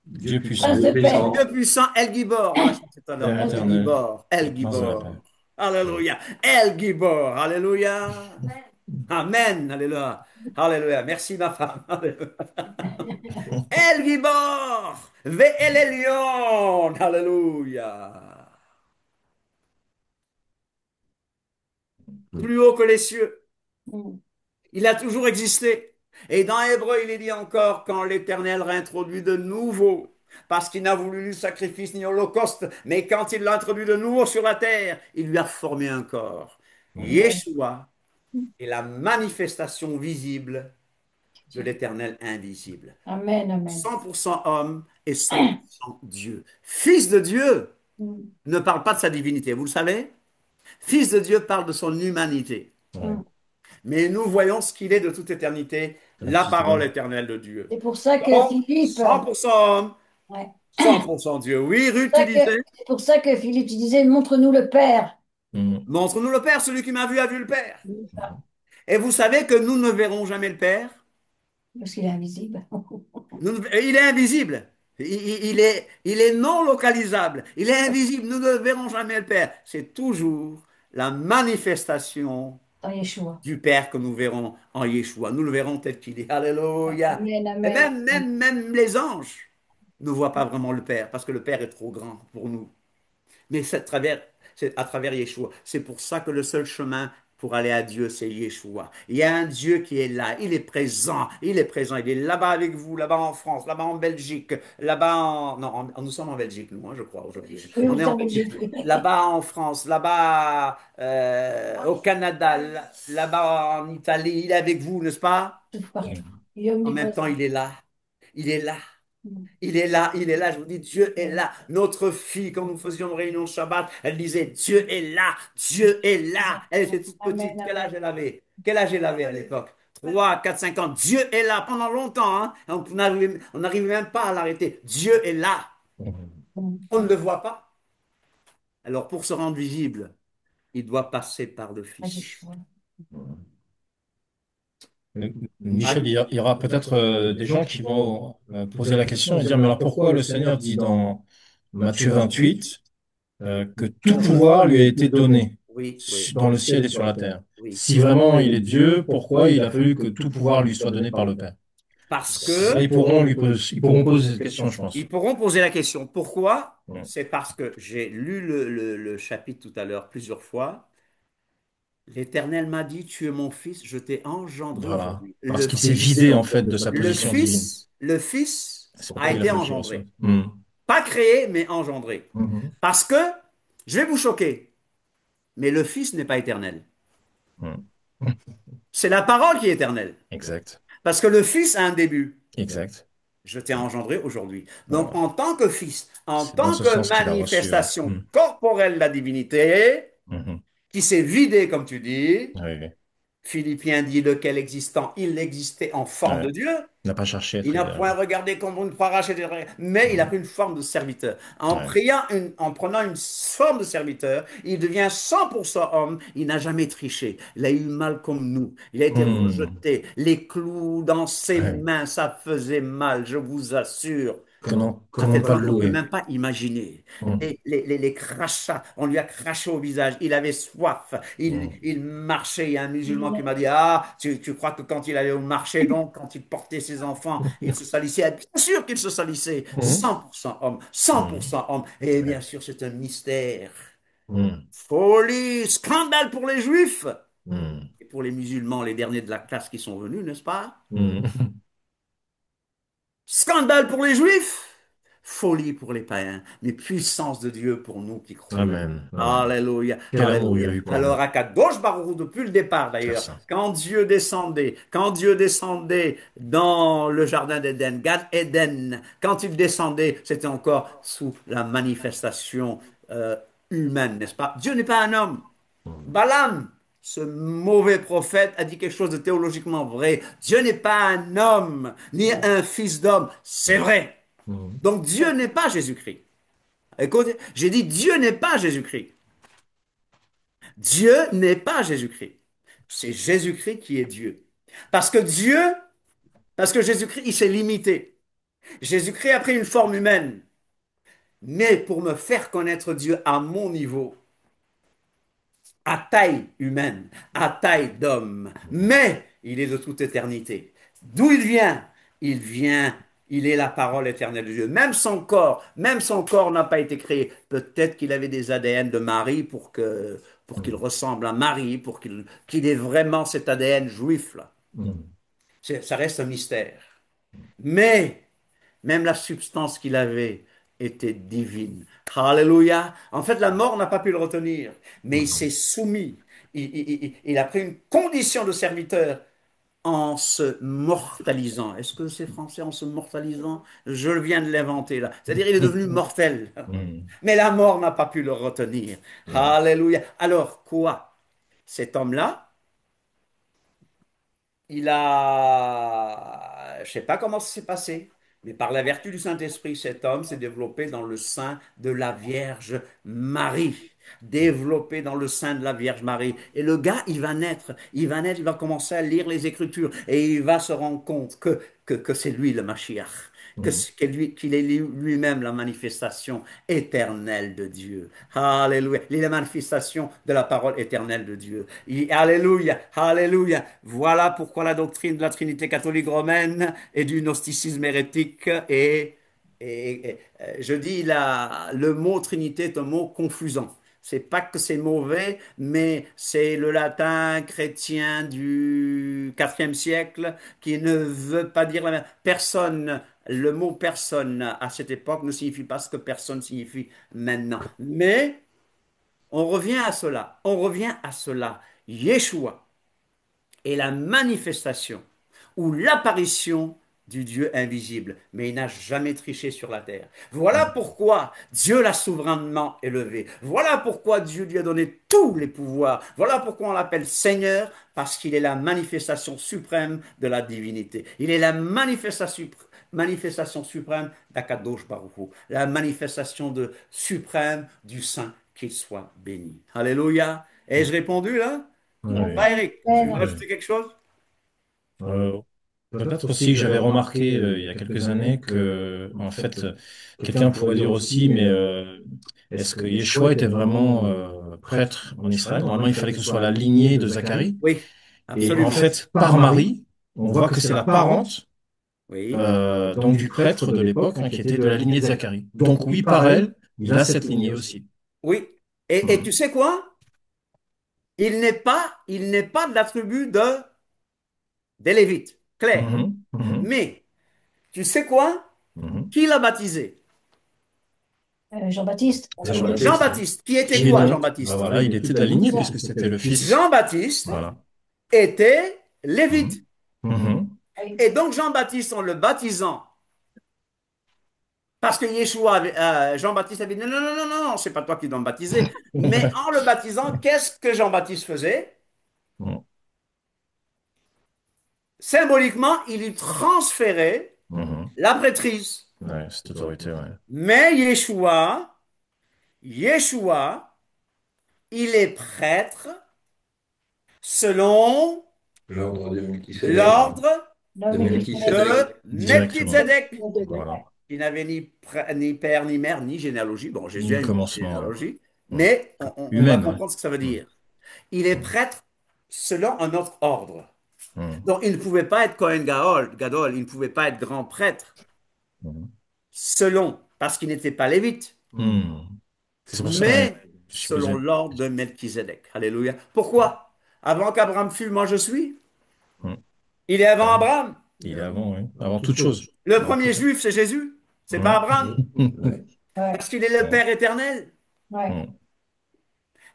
Dieu Prince puissant. de Dieu paix. Dieu puissant. puissant, El Gibor, on l'a chanté tout à l'heure. Père El éternel. Gibor, Le El prince de la paix. Gibor. Alléluia. El Gibor, Alléluia. Amen, Alléluia. Alléluia. Merci ma femme. Alléluia. El Gibor, Ve El Elyon. Alléluia. Plus haut que les cieux. Mm. Il a toujours existé. Et dans Hébreu, il est dit encore quand l'Éternel réintroduit de nouveau, parce qu'il n'a voulu ni sacrifice ni holocauste, mais quand il l'a introduit de nouveau sur la terre, il lui a formé un corps. Mhm. Ouais. Yeshua est la manifestation visible de l'Éternel invisible. Amen, amen. 100% homme et 100% Dieu. Fils de Dieu Mm, ne parle pas de sa divinité, vous le savez? Fils de Dieu parle de son humanité. Ouais. mm. Mais nous voyons ce qu'il est de toute éternité, Le la Fils de parole Dieu. éternelle de Dieu. C'est pour ça que Donc, Philippe, 100% homme, ouais. 100% Dieu. Oui, Ruth, tu disais, C'est pour ça que Philippe, tu disais, montre-nous le Père. Mm. montre-nous le Père, celui qui m'a vu a vu le Père. C'est ça, Et vous savez que nous ne verrons jamais le Père. parce qu'il est invisible. Il est invisible. Il est non localisable. Il est invisible. Nous ne verrons jamais le Père. C'est toujours la manifestation Dans Yeshua. du Père que nous verrons en Yeshua. Nous le verrons tel qu'il est. Alléluia. Amen, Et amen. même les anges ne voient pas vraiment le Père parce que le Père est trop grand pour nous. Mais c'est à travers Yeshua. C'est pour ça que le seul chemin pour aller à Dieu, c'est Yeshua. Il y a un Dieu qui est là, il est présent, il est présent, il est là-bas avec vous, là-bas en France, là-bas en Belgique, là-bas en... Non, nous sommes en Belgique, nous, hein, je crois, aujourd'hui. Oui, On nous est en sommes Belgique. Belgique, oui. Là-bas en France, là-bas au Canada, là-bas en Italie, il est avec vous, n'est-ce pas? Tout partout. Il est En même temps, omniprésent. il est là. Il est là. Mm. Il est là, je vous dis, Dieu est là. Notre fille, quand nous faisions une réunion Shabbat, elle disait, Dieu est là, Dieu est là. Elle était toute Amen, petite. Quel âge amen. elle avait? Quel âge elle avait à l'époque? 3, 4, 5 ans. Dieu est là pendant longtemps, hein. On n'arrivait même pas à l'arrêter. Dieu est là. Mm. On ne le voit pas. Alors, pour se rendre visible, il doit passer par le À Fils. Yeshua. Michel, il y aura peut-être des gens qui vont poser la question et dire, mais alors pourquoi le Seigneur dit dans Matthieu 28 que tout pouvoir lui a été donné Oui, oui, dans le ciel et sur la terre? oui. Si vraiment il est Dieu, pourquoi il a fallu que tout pouvoir lui soit donné par le Père? Parce Ça, que ils pourront poser cette question, je pense. ils pourront poser la question. Pourquoi? Ouais. C'est parce que j'ai lu le chapitre tout à l'heure plusieurs fois. L'Éternel m'a dit, tu es mon fils, je t'ai engendré Voilà. aujourd'hui. Parce qu'il s'est vidé, en fait, de sa Le position divine. fils, le fils C'est a pourquoi il a été fallu qu'il reçoive. engendré. Pas créé, mais engendré. Mhm. Parce que, je vais vous choquer, mais le fils n'est pas éternel. Mhm. C'est la parole qui est éternelle. Exact. Parce que le fils a un début. Exact. Je t'ai engendré aujourd'hui. Donc, Voilà. en tant que fils, en C'est dans tant ce que sens qu'il a reçu. Ouais. manifestation corporelle de la divinité, Mhm. qui s'est vidée, comme tu dis, Oui, oui. Philippiens dit lequel existant, il existait en forme Ouais. de Dieu. Il n'a pas cherché à être Il n'a égal. point regardé comme une proie arrachée, mais il a Mhm. pris une forme de serviteur. Ouais. En prenant une forme de serviteur, il devient 100% homme. Il n'a jamais triché. Il a eu mal comme nous. Il a été Mhm. rejeté. Les clous dans ses Ouais. mains, ça faisait mal, je vous assure. Comment ne pas le On ne peut louer? même pas imaginer. Mhm. Les crachats, on lui a craché au visage, il avait soif, Mhm. il marchait. Il y a un musulman qui m'a dit, ah, tu crois que quand il allait au marché, donc, quand il portait ses enfants, il se salissait. Ah, bien sûr qu'il se salissait, Mhm. 100% homme, Mhm. 100% homme. Et bien Ouais. sûr, c'est un mystère. Mhm. Folie, scandale pour les juifs Mhm. et pour les musulmans, les derniers de la classe qui sont venus, n'est-ce pas? Mhm. Scandale pour les Juifs, folie pour les païens, mais puissance de Dieu pour nous qui croyons. Amen. Amen. Alléluia, Quel amour il alléluia. a eu pour nous. Alors, à Kadosh Baruch Hu, depuis le départ C'est d'ailleurs, ça. quand Dieu descendait dans le jardin d'Éden, Gan Eden, quand il descendait, c'était encore sous la manifestation euh, humaine, n'est-ce pas? Dieu n'est pas un homme. Mhm. Balaam, ce mauvais prophète, a dit quelque chose de théologiquement vrai. Dieu n'est pas un homme, ni un fils d'homme. C'est vrai. Mhm. Donc Dieu n'est pas Jésus-Christ. Écoutez, j'ai dit Dieu n'est pas Jésus-Christ. Dieu n'est pas Jésus-Christ. C'est Jésus-Christ qui est Dieu. Parce que Dieu, parce que Jésus-Christ, il s'est limité. Jésus-Christ a pris une forme humaine. Mais pour me faire connaître Dieu à mon niveau, à taille humaine, à taille d'homme, mais il est de toute éternité. D'où il vient? Il vient, il est la parole éternelle de Dieu. Même son corps n'a pas été créé. Peut-être qu'il avait des ADN de Marie pour qu'il Mhm. ressemble à Marie, qu'il ait vraiment cet ADN juif là. Mhm. Ça reste un mystère. Mais même la substance qu'il avait était divine. Alléluia. En fait, la mort n'a pas pu le retenir, mais il s'est soumis. Il a pris une condition de serviteur en se mortalisant. Est-ce que c'est français en se mortalisant? Je viens de l'inventer là. C'est-à-dire, il est devenu mortel. Mhm. Mais la mort n'a pas pu le retenir. Ouais. Alléluia. Alors, quoi? Cet homme-là, je ne sais pas comment ça s'est passé, mais par la vertu du Saint-Esprit, cet homme s'est développé dans le sein de la Vierge Marie. Développé dans le sein de la Vierge Marie. Et le gars, il va commencer à lire les Écritures et il va se rendre compte que c'est lui le Mashiach, Mhm. qu'il est lui-même la manifestation éternelle de Dieu. Alléluia. Il est la manifestation de la parole éternelle de Dieu. Alléluia. Alléluia. Voilà pourquoi la doctrine de la Trinité catholique romaine et du gnosticisme hérétique je dis le mot Trinité est un mot confusant. C'est pas que c'est mauvais, mais c'est le latin chrétien du IVe siècle qui ne veut pas dire la même. Personne, le mot personne à cette époque ne signifie pas ce que personne signifie maintenant. Mais on revient à cela. On revient à cela. Yeshua est la manifestation ou l'apparition du Dieu invisible, mais il n'a jamais triché sur la terre. Voilà pourquoi Dieu l'a souverainement élevé. Voilà pourquoi Dieu lui a donné tous les pouvoirs. Voilà pourquoi on l'appelle Seigneur, parce qu'il est la manifestation suprême de la divinité. Il est la manifestation suprême d'Akadosh Baruch Hu, la manifestation suprême du Saint, qu'il soit béni. Alléluia. Ai-je répondu là? Mon Ouais. frère Eric, tu veux Amen. Ouais. rajouter quelque chose? Euh, Peut-être aussi que j'avais remarqué il y a quelques années que, en fait, quelqu'un pourrait dire aussi, mais est-ce que Yeshua était vraiment prêtre en Israël? Normalement, il fallait que ce soit la lignée de Zacharie. Oui, Et en absolument. fait, par Marie, on voit que c'est la parente Oui, donc du prêtre de l'époque hein, qui était de la lignée de Zacharie. Donc oui, par elle, il a cette lignée aussi. oui. Et tu sais quoi? Il n'est pas de la tribu des Lévites, clair. Mhm, mhm, Mais tu sais quoi? mhm. Qui l'a baptisé? Jean-Baptiste. Jean-Baptiste, oui. Jean-Baptiste. Qui était Qui quoi, donc, bah Jean-Baptiste? voilà, il était de la lignée puisque c'était le fils. Jean-Baptiste Voilà. était Mhm, lévite. mhm, Oui. Et donc Jean-Baptiste, en le baptisant, parce que Jean-Baptiste avait dit, non, non, non, non, non, c'est pas toi qui dois me baptiser. Mais en le baptisant, qu'est-ce que Jean-Baptiste faisait? mhm, Symboliquement, il lui transférait mhm. la prêtrise. Ouais, cette autorité, ouais. Mais Yeshua, il est prêtre selon L'ordre de Melchisédek. l'ordre Là, De mais de Melchisédek. Directement. Melchizedek. Voilà. Il n'avait ni père, ni mère, ni généalogie. Bon, Jésus Ni a une commencement, ouais. généalogie, Mhm. mais on va Humaine, ouais. comprendre ce que ça veut Mhm, dire. Il est mhm, prêtre selon un autre ordre. mhm, Donc, il ne pouvait pas être Kohen Gadol, il ne pouvait pas être grand prêtre mhm. selon, parce qu'il n'était pas lévite, Mhm. C'est pour ça, ouais, mais je suis selon posé. l'ordre de Melchizedek. Alléluia. Pourquoi? Avant qu'Abraham fût, moi je suis. Mhm. Il est avant Ouais. Abraham. Il est avant, oui. Avant toute chose. Le Avant premier toute chose. juif, c'est Jésus. C'est pas Mhm. Abraham. Ouais. ouais, Parce qu'il est le Ouais. Père éternel. ouais. Mhm.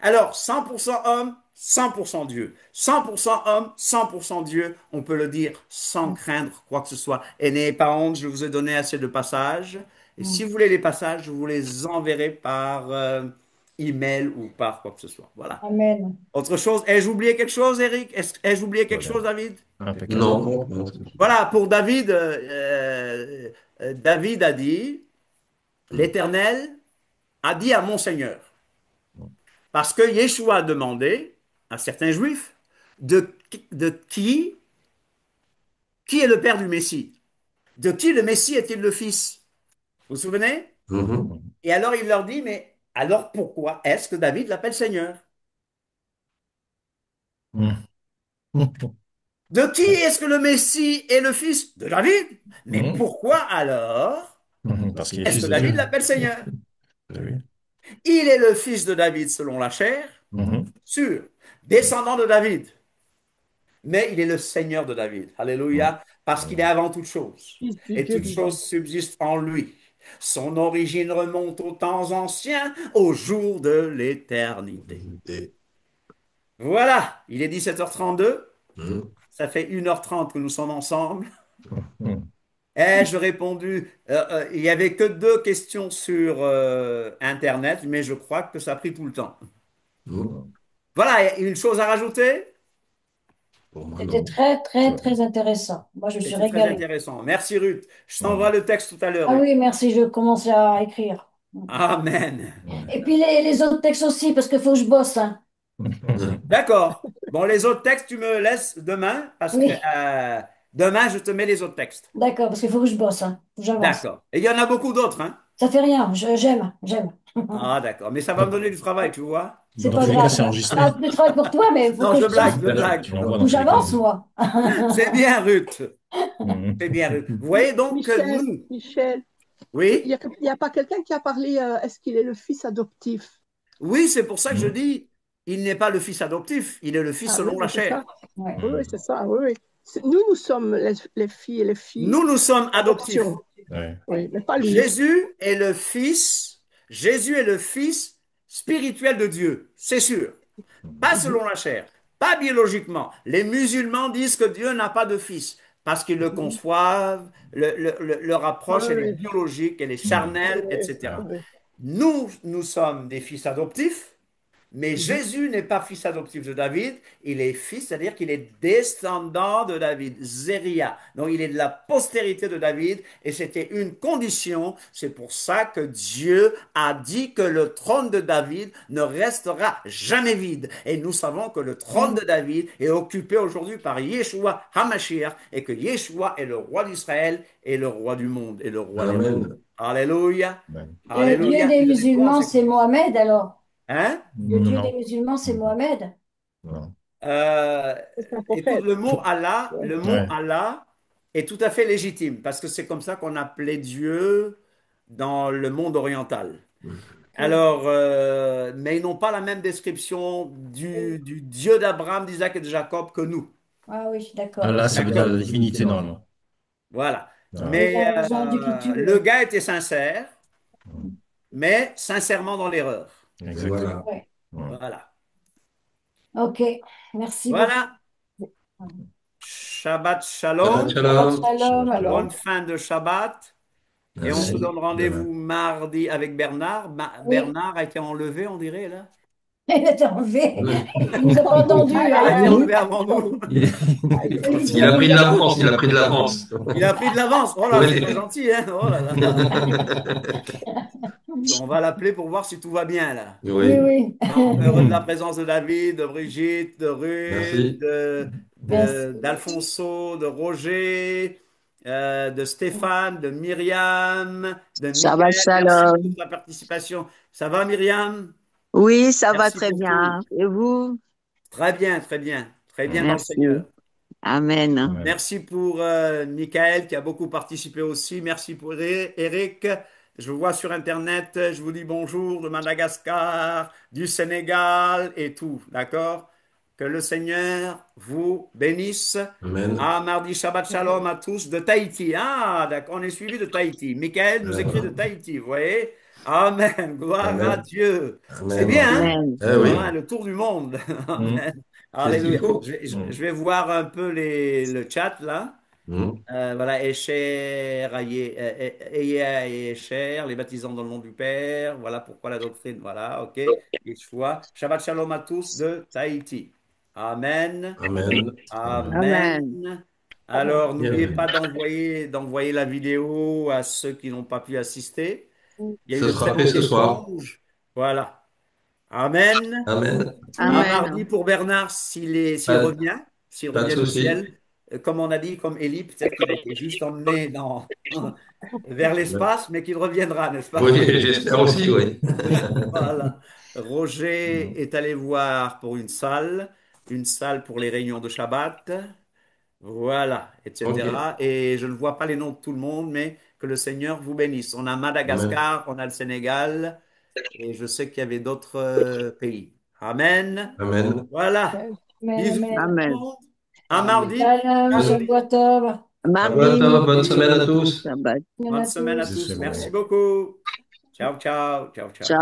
Alors, 100% homme, 100% Dieu. 100% homme, 100% Dieu, on peut le dire sans craindre quoi que ce soit. Et n'ayez pas honte, je vous ai donné assez de passages. Et si Mm. vous voulez les passages, je vous les enverrai par email ou par quoi que ce soit. Voilà. Amen. Autre chose, ai-je oublié quelque chose, Eric? Ai-je oublié Très quelque bien. chose, David? Impeccable. Non. Non. Voilà, pour David, David a dit, Mhm. l'Éternel a dit à mon Seigneur. Parce que Yeshua a demandé à certains juifs de qui est le père du Messie? De qui le Messie est-il le fils? Vous vous souvenez? Mhm. Mhm. Et alors il leur dit, mais alors pourquoi est-ce que David l'appelle Seigneur? Mhm. Mhm. De qui est-ce que le Messie est le fils? De David. Mais Mhm. pourquoi alors Parce qu'il est est-ce fils que de Dieu. David l'appelle Seigneur? Vous avez vu? Il est le fils de David selon la chair, Mhm. sûr, descendant de David. Mais il est le Seigneur de David. Mhm. Alléluia. Parce qu'il est Voilà. avant toute chose. Fils du Et Dieu toute vivant. chose subsiste en lui. Son origine remonte aux temps anciens, au jour de l'éternité. Et- Voilà, il est 17h32. Mhm. Ça fait 1h30 que nous sommes ensemble. Hmm. Ai-je répondu? Il n'y avait que 2 questions sur Internet, mais je crois que ça a pris tout le temps. Voilà, une chose à rajouter? Pour moi, C'était non. très, très, très intéressant. Moi, je me suis C'était très régalée. intéressant. Merci Ruth. Je t'envoie le texte tout à l'heure, Ah Ruth. oui, merci, je commence à écrire. Amen. Et puis les autres textes aussi, parce qu'il faut que je bosse, hein. D'accord. Bon, les autres textes, tu me laisses demain, parce que Oui, demain, je te mets les autres textes. d'accord, parce qu'il faut que je bosse, hein. Faut que j'avance. D'accord. Et il y en a beaucoup d'autres, hein? Ça fait rien, j'aime. Ah, d'accord. Mais ça va me donner du travail, tu vois? C'est Dans pas tous les cas, grave. c'est enregistré. Ah, du travail pour toi, mais il faut Non, que je blague, je Là, blague. tu l'envoies faut dans que tous les cas. j'avance, moi. C'est bien, Ruth. Hmm. C'est bien, Ruth. Vous voyez donc que Michel, nous, Michel, il oui, n'y a pas quelqu'un qui a parlé, est-ce qu'il est le fils adoptif? oui, c'est pour ça que je Hmm. dis, il n'est pas le fils adoptif, il est le fils Ah oui, selon la mais c'est chair. ça. Ouais. Oui, oui, c'est ça. Oui, oui. Nous sommes les filles et les filles Nous, nous sommes adoptifs. d'adoption. Ouais. Oui, mais pas lui. Jésus est le fils, Jésus est le fils spirituel de Dieu, c'est sûr. Pas Mhm, selon la chair, pas biologiquement. Les musulmans disent que Dieu n'a pas de fils parce qu'ils le mhm. conçoivent, leur Oui, approche, elle est oui, biologique, elle est Hmm. charnelle, oui, etc. oui. Nous, nous sommes des fils adoptifs, mais Mhm. Jésus n'est pas fils adoptif de David, il est fils, c'est-à-dire qu'il est descendant de David, Zéria. Donc il est de la postérité de David et c'était une condition. C'est pour ça que Dieu a dit que le trône de David ne restera jamais vide. Et nous savons que le trône de David est occupé aujourd'hui par Yeshua HaMashiach et que Yeshua est le roi d'Israël et le roi du monde et le roi des rois. Amen. Alléluia. Ouais. Le Dieu Alléluia. des Il répond à musulmans, ses c'est conditions. Mohamed, alors. Hein? Le Dieu des Non. musulmans, c'est Mohamed. Non. Euh, C'est un écoute, prophète. Ouais. le mot Ouais. Allah est tout à fait légitime parce que c'est comme ça qu'on appelait Dieu dans le monde oriental. Ok. Alors, mais ils n'ont pas la même description du Dieu d'Abraham, d'Isaac et de Jacob que nous. Ah oui, Ah, d'accord. là, ça veut dire D'accord? la divinité, normalement. Voilà. Voilà. Mais Ils ont dit qui tue. le gars était sincère, mais sincèrement dans l'erreur. Exactement. Voilà. Ouais. Ouais. Voilà. Ok, merci beaucoup. Voilà. Shabbat Shabbat shalom. Shabbat shalom. shalom, Shabbat alors. Bonne fin de Shabbat. Et on se Merci. donne Demain. rendez-vous mardi avec Bernard. Oui, Bernard a été enlevé, on dirait, là. il a été enlevé. Ouais. Il nous a pas entendu, Il a été hein. enlevé avant nous. Il- Il est Il Il a a fatigué. pris mis de la l'avance, il a pris de l'avance. Il a pris de l'avance. Oh là, c'est pas Oui. gentil, hein. Oh là là. On va l'appeler pour voir si tout va bien, là. Oui, Oui. oui. Heureux de la présence de David, de Brigitte, de Ruth, Merci. Merci. d'Alfonso, de Roger, de Stéphane, de Myriam, de Shabbat Michael. Merci shalom. pour ta participation. Ça va, Myriam? Oui, ça va Merci très pour tout. bien. Et vous? Très bien, très bien. Très bien dans le Merci. Seigneur. Amen. Amen. Merci pour Michael qui a beaucoup participé aussi. Merci pour Eric. Je vous vois sur Internet. Je vous dis bonjour de Madagascar, du Sénégal et tout. D'accord? Que le Seigneur vous bénisse. Amen. Ah, mardi Shabbat Shalom à tous de Tahiti. Ah, d'accord, on est suivi de Tahiti. Michael nous écrit de Tahiti, vous voyez? Amen. Gloire à Amen. Dieu. C'est bien, Amen. hein? Amen. Eh oui, Ah, le tour du monde. Mm. Amen. c'est ce qu'il Alléluia. faut. Je vais voir un peu le chat là. Mm. Voilà, Escher, Eya et Escher, les baptisants dans le nom du Père. Voilà pourquoi la doctrine. Voilà, ok. Yeshua. Shabbat Shalom à tous de Tahiti. Amen. Amen. Amen. Amen. Alors, n'oubliez Amen. pas d'envoyer la vidéo à ceux qui n'ont pas pu assister. Il y a eu Ce de très sera beaux fait ce soir. échanges. Voilà. Amen. Amen. À Amen. mardi pour Bernard Pas, s'il pas de revient du souci. ciel. Comme on a dit, comme Élie, peut-être qu'il a été juste emmené vers l'espace, mais qu'il reviendra, n'est-ce pas? Oui, j'espère aussi, oui. Voilà. Roger est allé voir pour une salle pour les réunions de Shabbat, voilà, Ok. etc. Et je ne vois pas les noms de tout le monde, mais que le Seigneur vous bénisse. On a Amen. Madagascar, on a le Sénégal, et je sais qu'il y avait d'autres pays. Amen. Amen. Voilà. Amen, Bisous tout amen. le Amen. monde. À mardi. Shalom, Mardi. Shabbat Tov. Mardi, Shabbat, bonne semaine à tous. Shabbat. Bonne Bonne à semaine à tous. Jésus, tous. c'est bon. Merci beaucoup. Ciao, ciao, ciao, ciao. Ciao.